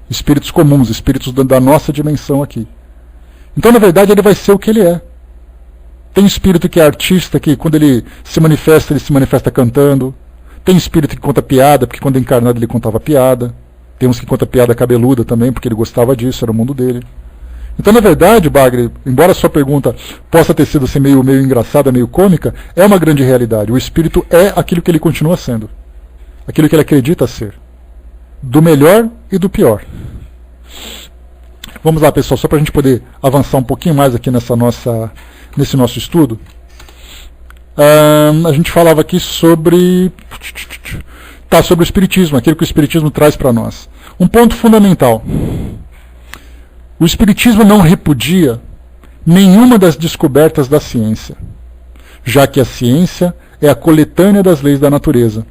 Espíritos comuns, espíritos da nossa dimensão aqui. Então, na verdade, ele vai ser o que ele é. Tem espírito que é artista, que quando ele se manifesta cantando. Tem espírito que conta piada, porque quando encarnado ele contava piada. Tem uns que conta piada cabeluda também, porque ele gostava disso, era o mundo dele. Então, na verdade, Bagre, embora a sua pergunta possa ter sido assim, meio engraçada, meio cômica, é uma grande realidade. O espírito é aquilo que ele continua sendo. Aquilo que ele acredita ser. Do melhor e do pior. Vamos lá, pessoal, só para a gente poder avançar um pouquinho mais aqui nesse nosso estudo. A gente falava aqui sobre o Espiritismo, aquilo que o Espiritismo traz para nós. Um ponto fundamental. O Espiritismo não repudia nenhuma das descobertas da ciência, já que a ciência é a coletânea das leis da natureza.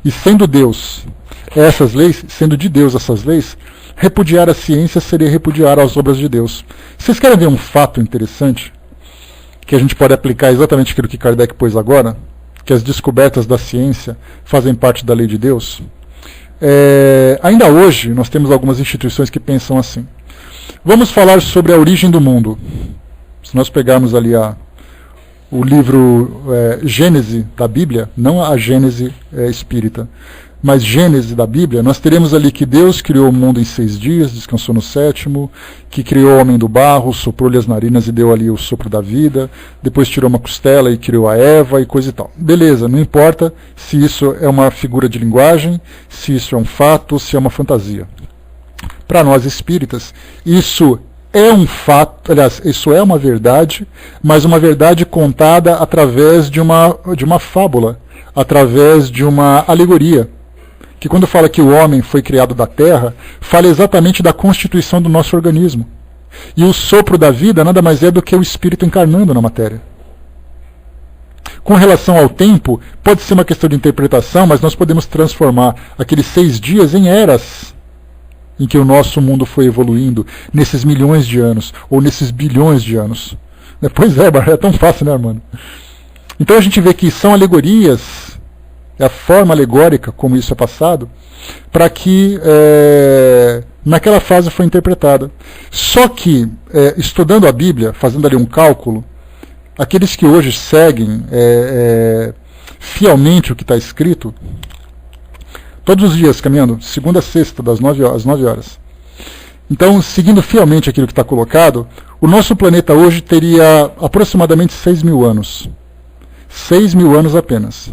E sendo Deus, sendo de Deus essas leis, repudiar a ciência seria repudiar as obras de Deus. Vocês querem ver um fato interessante? Que a gente pode aplicar exatamente aquilo que Kardec pôs agora, que as descobertas da ciência fazem parte da lei de Deus. Ainda hoje, nós temos algumas instituições que pensam assim. Vamos falar sobre a origem do mundo. Se nós pegarmos ali o livro Gênese da Bíblia, não a Gênese espírita, mas Gênese da Bíblia, nós teremos ali que Deus criou o mundo em 6 dias, descansou no 7º, que criou o homem do barro, soprou-lhe as narinas e deu ali o sopro da vida, depois tirou uma costela e criou a Eva e coisa e tal. Beleza, não importa se isso é uma figura de linguagem, se isso é um fato, se é uma fantasia. Para nós espíritas, isso é um fato, aliás, isso é uma verdade, mas uma verdade contada através de uma fábula, através de uma alegoria. Que quando fala que o homem foi criado da terra, fala exatamente da constituição do nosso organismo. E o sopro da vida nada mais é do que o espírito encarnando na matéria. Com relação ao tempo, pode ser uma questão de interpretação, mas nós podemos transformar aqueles 6 dias em eras em que o nosso mundo foi evoluindo nesses milhões de anos, ou nesses bilhões de anos. Pois é tão fácil, né, Armando? Então a gente vê que são alegorias, é a forma alegórica como isso é passado, para que naquela fase foi interpretada. Só que, estudando a Bíblia, fazendo ali um cálculo, aqueles que hoje seguem fielmente o que está escrito, todos os dias caminhando, segunda a sexta, das 9 às 9 horas. Então, seguindo fielmente aquilo que está colocado, o nosso planeta hoje teria aproximadamente 6.000 anos. 6.000 anos apenas.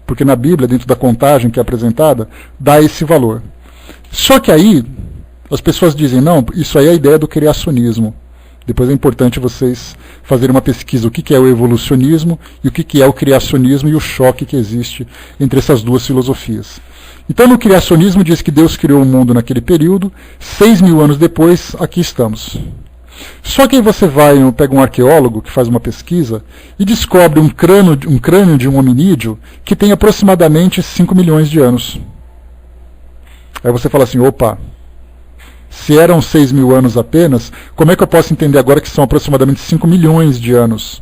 Porque na Bíblia, dentro da contagem que é apresentada, dá esse valor. Só que aí, as pessoas dizem, não, isso aí é a ideia do criacionismo. Depois é importante vocês fazerem uma pesquisa o que é o evolucionismo e o que é o criacionismo e o choque que existe entre essas duas filosofias. Então, no criacionismo diz que Deus criou o mundo naquele período, 6.000 anos depois, aqui estamos. Só que aí você pega um arqueólogo que faz uma pesquisa e descobre um crânio de um hominídeo que tem aproximadamente 5 milhões de anos. Aí você fala assim, opa, se eram 6.000 anos apenas, como é que eu posso entender agora que são aproximadamente 5 milhões de anos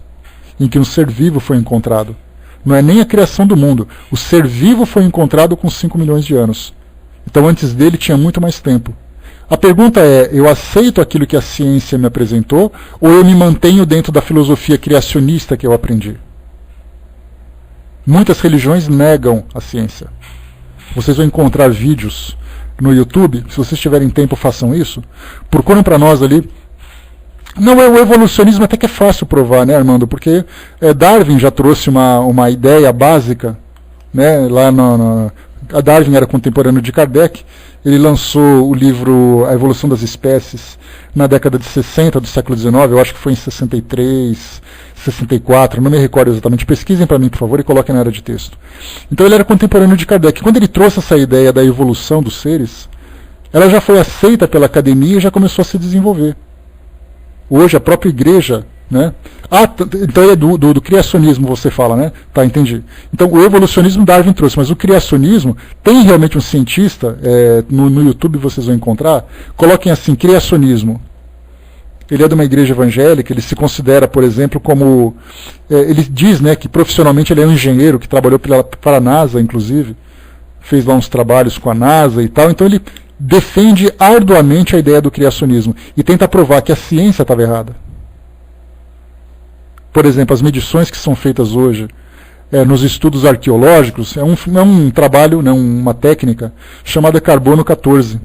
em que um ser vivo foi encontrado? Não é nem a criação do mundo, o ser vivo foi encontrado com 5 milhões de anos. Então antes dele tinha muito mais tempo. A pergunta é, eu aceito aquilo que a ciência me apresentou ou eu me mantenho dentro da filosofia criacionista que eu aprendi? Muitas religiões negam a ciência. Vocês vão encontrar vídeos no YouTube, se vocês tiverem tempo façam isso, procurem para nós ali. Não, o evolucionismo até que é fácil provar, né, Armando? Porque Darwin já trouxe uma ideia básica, né, a Darwin era contemporâneo de Kardec, ele lançou o livro A Evolução das Espécies na década de 60 do século XIX, eu acho que foi em 63, 64, não me recordo exatamente, pesquisem para mim, por favor, e coloquem na área de texto. Então ele era contemporâneo de Kardec. Quando ele trouxe essa ideia da evolução dos seres, ela já foi aceita pela academia e já começou a se desenvolver. Hoje a própria igreja, né? Então é do criacionismo você fala, né? Tá, entendi. Então o evolucionismo Darwin trouxe, mas o criacionismo, tem realmente um cientista, no YouTube vocês vão encontrar, coloquem assim, criacionismo. Ele é de uma igreja evangélica, ele se considera, por exemplo, como... ele diz, né, que profissionalmente ele é um engenheiro, que trabalhou para a NASA, inclusive, fez lá uns trabalhos com a NASA e tal, então ele defende arduamente a ideia do criacionismo e tenta provar que a ciência estava errada. Por exemplo, as medições que são feitas hoje nos estudos arqueológicos é um trabalho, né, uma técnica chamada carbono 14.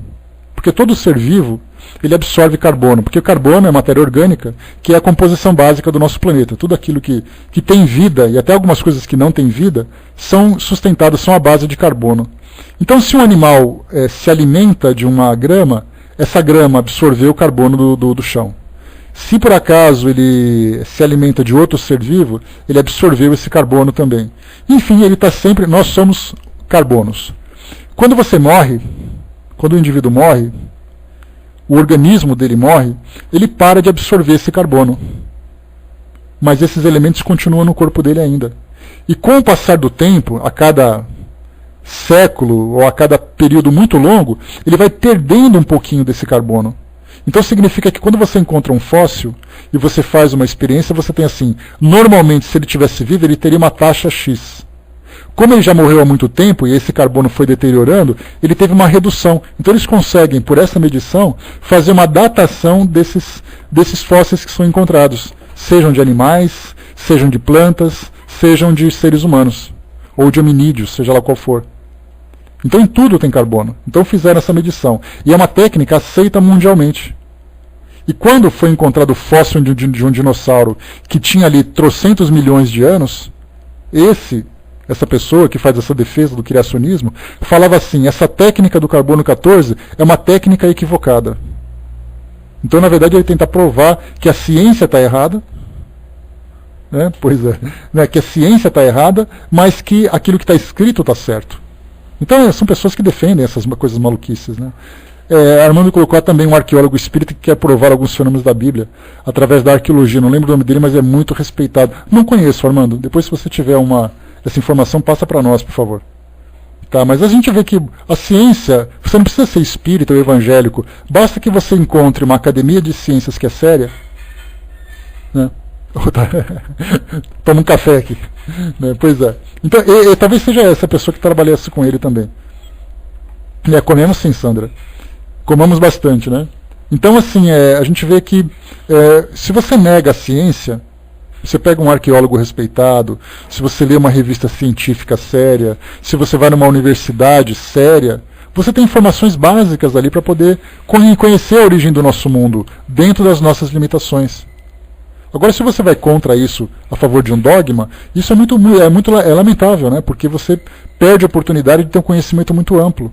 Porque todo ser vivo ele absorve carbono, porque o carbono é matéria orgânica, que é a composição básica do nosso planeta. Tudo aquilo que tem vida, e até algumas coisas que não têm vida, são sustentadas, são à base de carbono. Então, se um animal se alimenta de uma grama, essa grama absorveu o carbono do chão. Se por acaso ele se alimenta de outro ser vivo, ele absorveu esse carbono também. Enfim, ele está sempre... Nós somos carbonos. Quando você morre, quando o indivíduo morre, o organismo dele morre, ele para de absorver esse carbono. Mas esses elementos continuam no corpo dele ainda. E com o passar do tempo, a cada século ou a cada período muito longo, ele vai perdendo um pouquinho desse carbono. Então significa que quando você encontra um fóssil e você faz uma experiência, você tem assim, normalmente se ele tivesse vivo, ele teria uma taxa X. Como ele já morreu há muito tempo e esse carbono foi deteriorando, ele teve uma redução. Então eles conseguem, por essa medição, fazer uma datação desses fósseis que são encontrados. Sejam de animais, sejam de plantas, sejam de seres humanos. Ou de hominídeos, seja lá qual for. Então em tudo tem carbono. Então fizeram essa medição. E é uma técnica aceita mundialmente. E quando foi encontrado o fóssil de um dinossauro que tinha ali trocentos milhões de anos, essa pessoa que faz essa defesa do criacionismo, falava assim, essa técnica do carbono 14 é uma técnica equivocada. Então, na verdade, ele tenta provar que a ciência está errada, né? Pois é, né? Que a ciência está errada, mas que aquilo que está escrito está certo. Então, são pessoas que defendem essas coisas maluquices, né? Armando colocou também um arqueólogo espírita que quer provar alguns fenômenos da Bíblia através da arqueologia. Não lembro o nome dele, mas é muito respeitado. Não conheço, Armando. Depois, se você tiver essa informação, passa para nós, por favor. Tá, mas a gente vê que a ciência, você não precisa ser espírita ou evangélico, basta que você encontre uma academia de ciências que é séria, né? Toma um café aqui, né? Pois é. Então, talvez seja essa pessoa que trabalhasse com ele também. Comemos sim, Sandra. Comamos bastante, né? Então, assim, a gente vê que se você nega a ciência, você pega um arqueólogo respeitado, se você lê uma revista científica séria, se você vai numa universidade séria, você tem informações básicas ali para poder conhecer a origem do nosso mundo, dentro das nossas limitações. Agora, se você vai contra isso, a favor de um dogma, isso é lamentável, né? Porque você perde a oportunidade de ter um conhecimento muito amplo.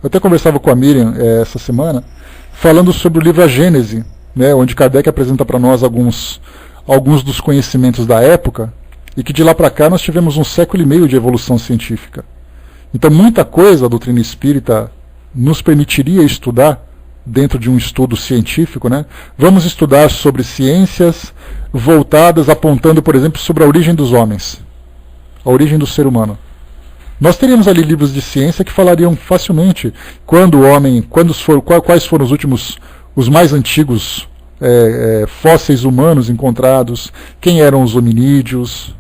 Eu até conversava com a Miriam essa semana, falando sobre o livro A Gênese, né, onde Kardec apresenta para nós alguns dos conhecimentos da época, e que de lá para cá nós tivemos 1,5 século de evolução científica. Então muita coisa a doutrina espírita nos permitiria estudar dentro de um estudo científico, né? Vamos estudar sobre ciências voltadas, apontando, por exemplo, sobre a origem dos homens, a origem do ser humano. Nós teríamos ali livros de ciência que falariam facilmente quais foram os mais antigos fósseis humanos encontrados, quem eram os hominídeos.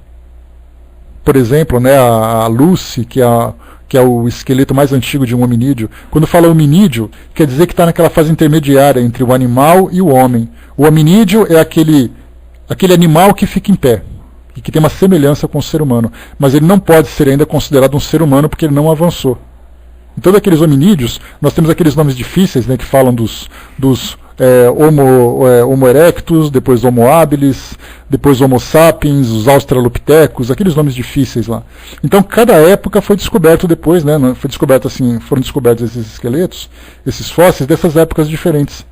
Por exemplo, né, a Lucy, que é o esqueleto mais antigo de um hominídeo. Quando fala hominídeo, quer dizer que está naquela fase intermediária entre o animal e o homem. O hominídeo é aquele animal que fica em pé e que tem uma semelhança com o ser humano, mas ele não pode ser ainda considerado um ser humano porque ele não avançou. Então, daqueles hominídeos, nós temos aqueles nomes difíceis, né, que falam dos Homo erectus, depois Homo habilis, depois Homo sapiens, os australopithecus, aqueles nomes difíceis lá. Então, cada época foi descoberto depois, né, foram descobertos esses esqueletos, esses fósseis dessas épocas diferentes.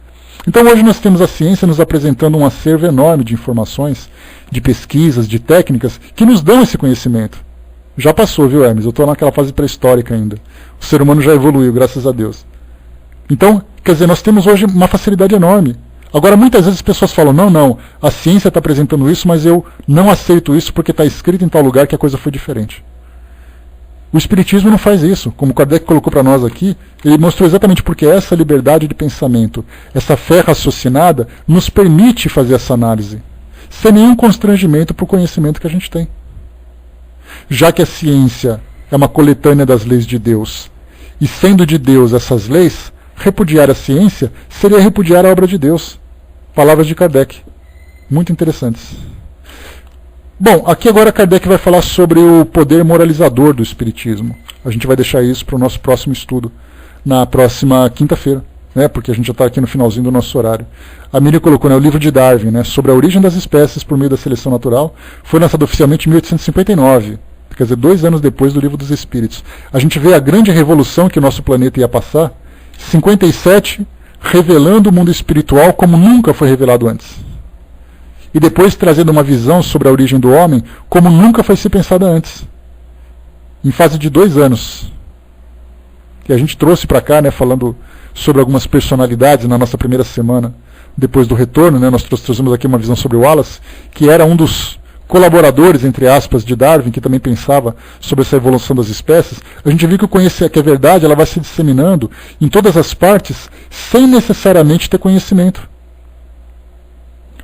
Então, hoje nós temos a ciência nos apresentando um acervo enorme de informações, de pesquisas, de técnicas, que nos dão esse conhecimento. Já passou, viu, Hermes? Eu estou naquela fase pré-histórica ainda. O ser humano já evoluiu, graças a Deus. Então, quer dizer, nós temos hoje uma facilidade enorme. Agora, muitas vezes as pessoas falam, não, a ciência está apresentando isso, mas eu não aceito isso porque está escrito em tal lugar que a coisa foi diferente. O Espiritismo não faz isso. Como Kardec colocou para nós aqui, ele mostrou exatamente porque essa liberdade de pensamento, essa fé raciocinada, nos permite fazer essa análise, sem nenhum constrangimento para o conhecimento que a gente tem. Já que a ciência é uma coletânea das leis de Deus, e sendo de Deus essas leis, repudiar a ciência seria repudiar a obra de Deus. Palavras de Kardec. Muito interessantes. Bom, aqui agora Kardec vai falar sobre o poder moralizador do Espiritismo. A gente vai deixar isso para o nosso próximo estudo, na próxima quinta-feira, né, porque a gente já está aqui no finalzinho do nosso horário. A Miriam colocou, né, o livro de Darwin, né, sobre a origem das espécies por meio da seleção natural, foi lançado oficialmente em 1859, quer dizer, 2 anos depois do Livro dos Espíritos. A gente vê a grande revolução que o nosso planeta ia passar, 57, revelando o mundo espiritual como nunca foi revelado antes. E depois trazendo uma visão sobre a origem do homem como nunca foi se pensada antes. Em fase de 2 anos. E a gente trouxe para cá, né, falando sobre algumas personalidades na nossa primeira semana, depois do retorno, né, nós trouxemos aqui uma visão sobre o Wallace, que era um dos colaboradores, entre aspas, de Darwin, que também pensava sobre essa evolução das espécies. A gente viu que a verdade ela vai se disseminando em todas as partes, sem necessariamente ter conhecimento.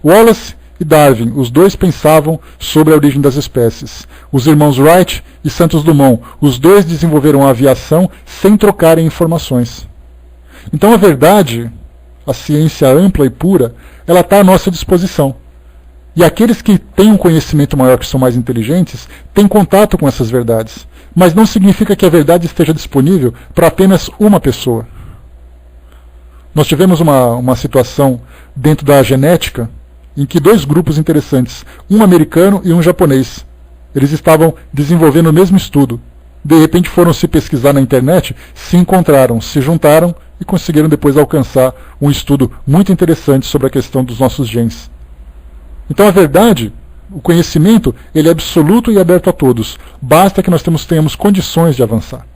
Wallace e Darwin, os dois pensavam sobre a origem das espécies. Os irmãos Wright e Santos Dumont, os dois desenvolveram a aviação sem trocarem informações. Então a verdade, a ciência ampla e pura, ela está à nossa disposição. E aqueles que têm um conhecimento maior, que são mais inteligentes, têm contato com essas verdades. Mas não significa que a verdade esteja disponível para apenas uma pessoa. Nós tivemos uma situação dentro da genética em que 2 grupos interessantes, um americano e um japonês, eles estavam desenvolvendo o mesmo estudo. De repente foram se pesquisar na internet, se encontraram, se juntaram e conseguiram depois alcançar um estudo muito interessante sobre a questão dos nossos genes. Então a verdade, o conhecimento, ele é absoluto e aberto a todos. Basta que nós tenhamos condições de avançar.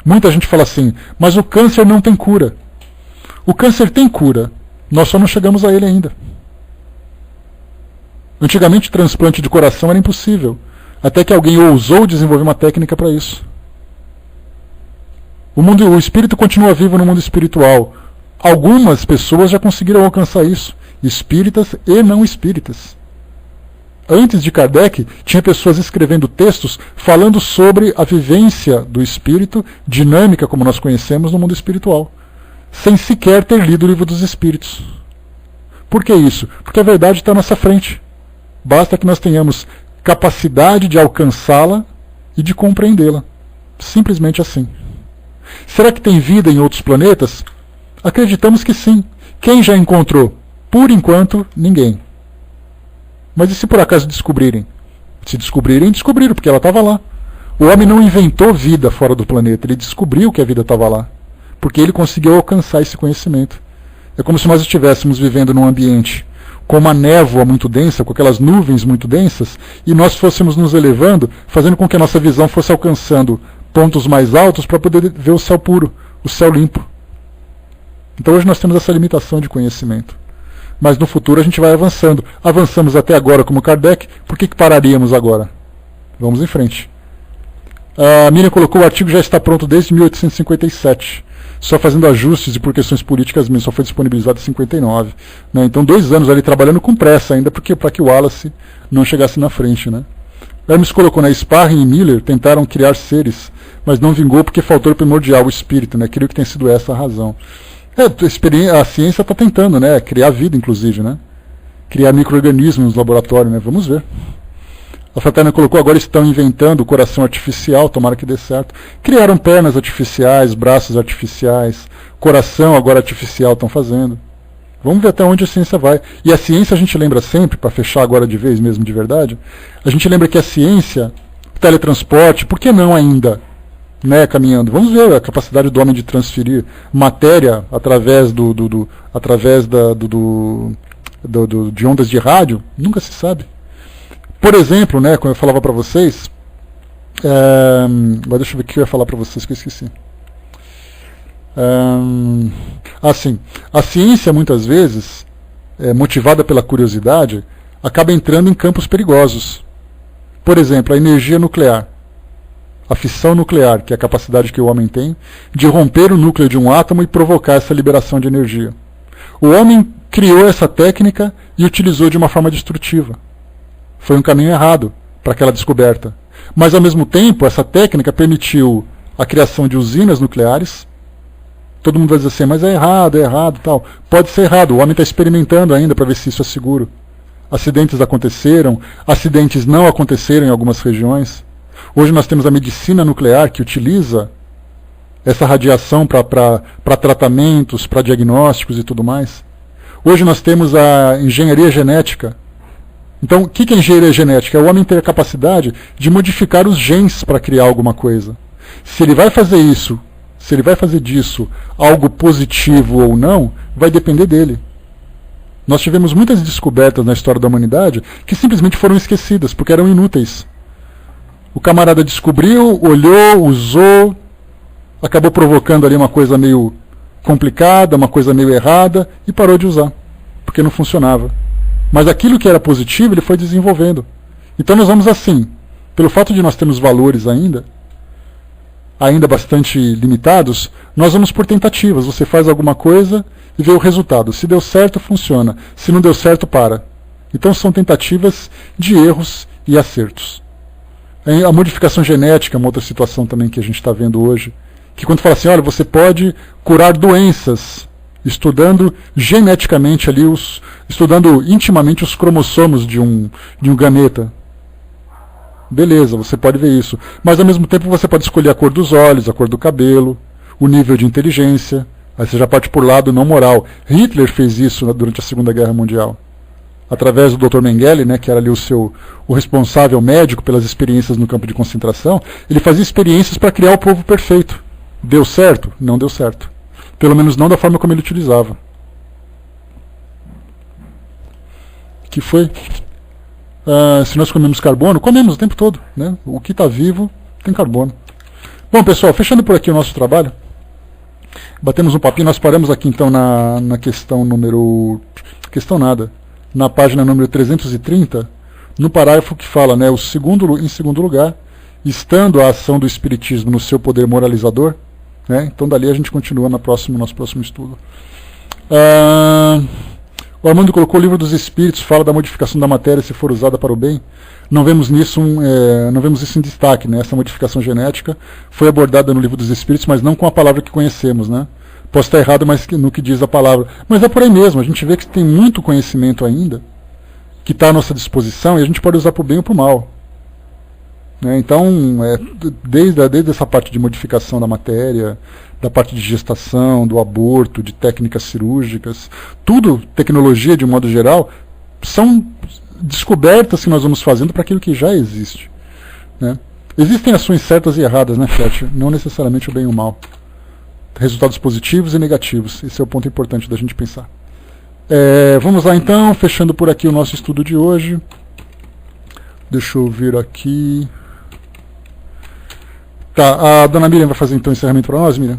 Muita gente fala assim, mas o câncer não tem cura. O câncer tem cura, nós só não chegamos a ele ainda. Antigamente, transplante de coração era impossível, até que alguém ousou desenvolver uma técnica para isso. O espírito continua vivo no mundo espiritual. Algumas pessoas já conseguiram alcançar isso, espíritas e não espíritas. Antes de Kardec, tinha pessoas escrevendo textos falando sobre a vivência do espírito, dinâmica como nós conhecemos no mundo espiritual, sem sequer ter lido o Livro dos Espíritos. Por que isso? Porque a verdade está à nossa frente. Basta que nós tenhamos capacidade de alcançá-la e de compreendê-la. Simplesmente assim. Será que tem vida em outros planetas? Acreditamos que sim. Quem já encontrou? Por enquanto, ninguém. Mas e se por acaso descobrirem? Se descobrirem, descobriram, porque ela estava lá. O homem não inventou vida fora do planeta, ele descobriu que a vida estava lá. Porque ele conseguiu alcançar esse conhecimento. É como se nós estivéssemos vivendo num ambiente com uma névoa muito densa, com aquelas nuvens muito densas, e nós fôssemos nos elevando, fazendo com que a nossa visão fosse alcançando pontos mais altos para poder ver o céu puro, o céu limpo. Então hoje nós temos essa limitação de conhecimento. Mas no futuro a gente vai avançando. Avançamos até agora como Kardec, por que pararíamos agora? Vamos em frente. A Miriam colocou: o artigo já está pronto desde 1857. Só fazendo ajustes e por questões políticas mesmo, só foi disponibilizado em 59. Né? Então 2 anos ali trabalhando com pressa ainda, para que o Wallace não chegasse na frente. Né? Hermes colocou: na Sparring e Miller tentaram criar seres, mas não vingou porque faltou o primordial, o espírito. Né? Creio que tem sido essa a razão. A ciência está tentando, né? Criar vida, inclusive, né? Criar micro-organismos no laboratório, né? Vamos ver. A Fraterna colocou: agora estão inventando o coração artificial, tomara que dê certo. Criaram pernas artificiais, braços artificiais, coração agora artificial estão fazendo. Vamos ver até onde a ciência vai. E a ciência a gente lembra sempre, para fechar agora de vez mesmo de verdade, a gente lembra que a ciência, o teletransporte, por que não ainda? Né, caminhando. Vamos ver a capacidade do homem de transferir matéria através de ondas de rádio, nunca se sabe. Por exemplo, né, como eu falava para vocês, agora deixa eu ver o que eu ia falar para vocês que eu esqueci. Sim, a ciência muitas vezes, motivada pela curiosidade, acaba entrando em campos perigosos. Por exemplo, a energia nuclear. A fissão nuclear, que é a capacidade que o homem tem de romper o núcleo de um átomo e provocar essa liberação de energia. O homem criou essa técnica e utilizou de uma forma destrutiva. Foi um caminho errado para aquela descoberta. Mas, ao mesmo tempo, essa técnica permitiu a criação de usinas nucleares. Todo mundo vai dizer assim: mas é errado, tal. Pode ser errado, o homem está experimentando ainda para ver se isso é seguro. Acidentes aconteceram, acidentes não aconteceram em algumas regiões. Hoje nós temos a medicina nuclear que utiliza essa radiação para tratamentos, para diagnósticos e tudo mais. Hoje nós temos a engenharia genética. Então, o que é engenharia genética? É o homem ter a capacidade de modificar os genes para criar alguma coisa. Se ele vai fazer isso, se ele vai fazer disso algo positivo ou não, vai depender dele. Nós tivemos muitas descobertas na história da humanidade que simplesmente foram esquecidas, porque eram inúteis. O camarada descobriu, olhou, usou, acabou provocando ali uma coisa meio complicada, uma coisa meio errada, e parou de usar, porque não funcionava. Mas aquilo que era positivo, ele foi desenvolvendo. Então nós vamos assim, pelo fato de nós termos valores ainda bastante limitados, nós vamos por tentativas. Você faz alguma coisa e vê o resultado. Se deu certo, funciona. Se não deu certo, para. Então são tentativas de erros e acertos. A modificação genética é uma outra situação também que a gente está vendo hoje, que quando fala assim: olha, você pode curar doenças estudando geneticamente ali, estudando intimamente os cromossomos de um gameta. Beleza, você pode ver isso. Mas ao mesmo tempo você pode escolher a cor dos olhos, a cor do cabelo, o nível de inteligência. Aí você já parte por lado não moral. Hitler fez isso durante a Segunda Guerra Mundial. Através do Dr. Mengele, né, que era ali o responsável médico pelas experiências no campo de concentração, ele fazia experiências para criar o povo perfeito. Deu certo? Não deu certo. Pelo menos não da forma como ele utilizava. Que foi? Se nós comemos carbono, comemos o tempo todo. Né? O que está vivo tem carbono. Bom, pessoal, fechando por aqui o nosso trabalho. Batemos um papinho, nós paramos aqui então na questão número... Questão nada. Na página número 330, no parágrafo que fala, né, em segundo lugar, estando a ação do Espiritismo no seu poder moralizador, né, então dali a gente continua no nosso próximo estudo. O Armando colocou: o Livro dos Espíritos fala da modificação da matéria se for usada para o bem. Não vemos isso em destaque, né? Essa modificação genética foi abordada no Livro dos Espíritos, mas não com a palavra que conhecemos, né? Posso estar errado, mas no que diz a palavra. Mas é por aí mesmo, a gente vê que tem muito conhecimento ainda, que está à nossa disposição, e a gente pode usar para o bem ou para o mal. Né? Então, desde essa parte de modificação da matéria, da parte de gestação, do aborto, de técnicas cirúrgicas, tudo, tecnologia de um modo geral, são descobertas que nós vamos fazendo para aquilo que já existe. Né? Existem ações certas e erradas, né, Fletcher? Não necessariamente o bem e o mal. resultados positivos e negativos. Esse é o ponto importante da gente pensar. Vamos lá então, fechando por aqui o nosso estudo de hoje. Deixa eu ver aqui. Tá, a dona Miriam vai fazer então o encerramento para nós, Miriam?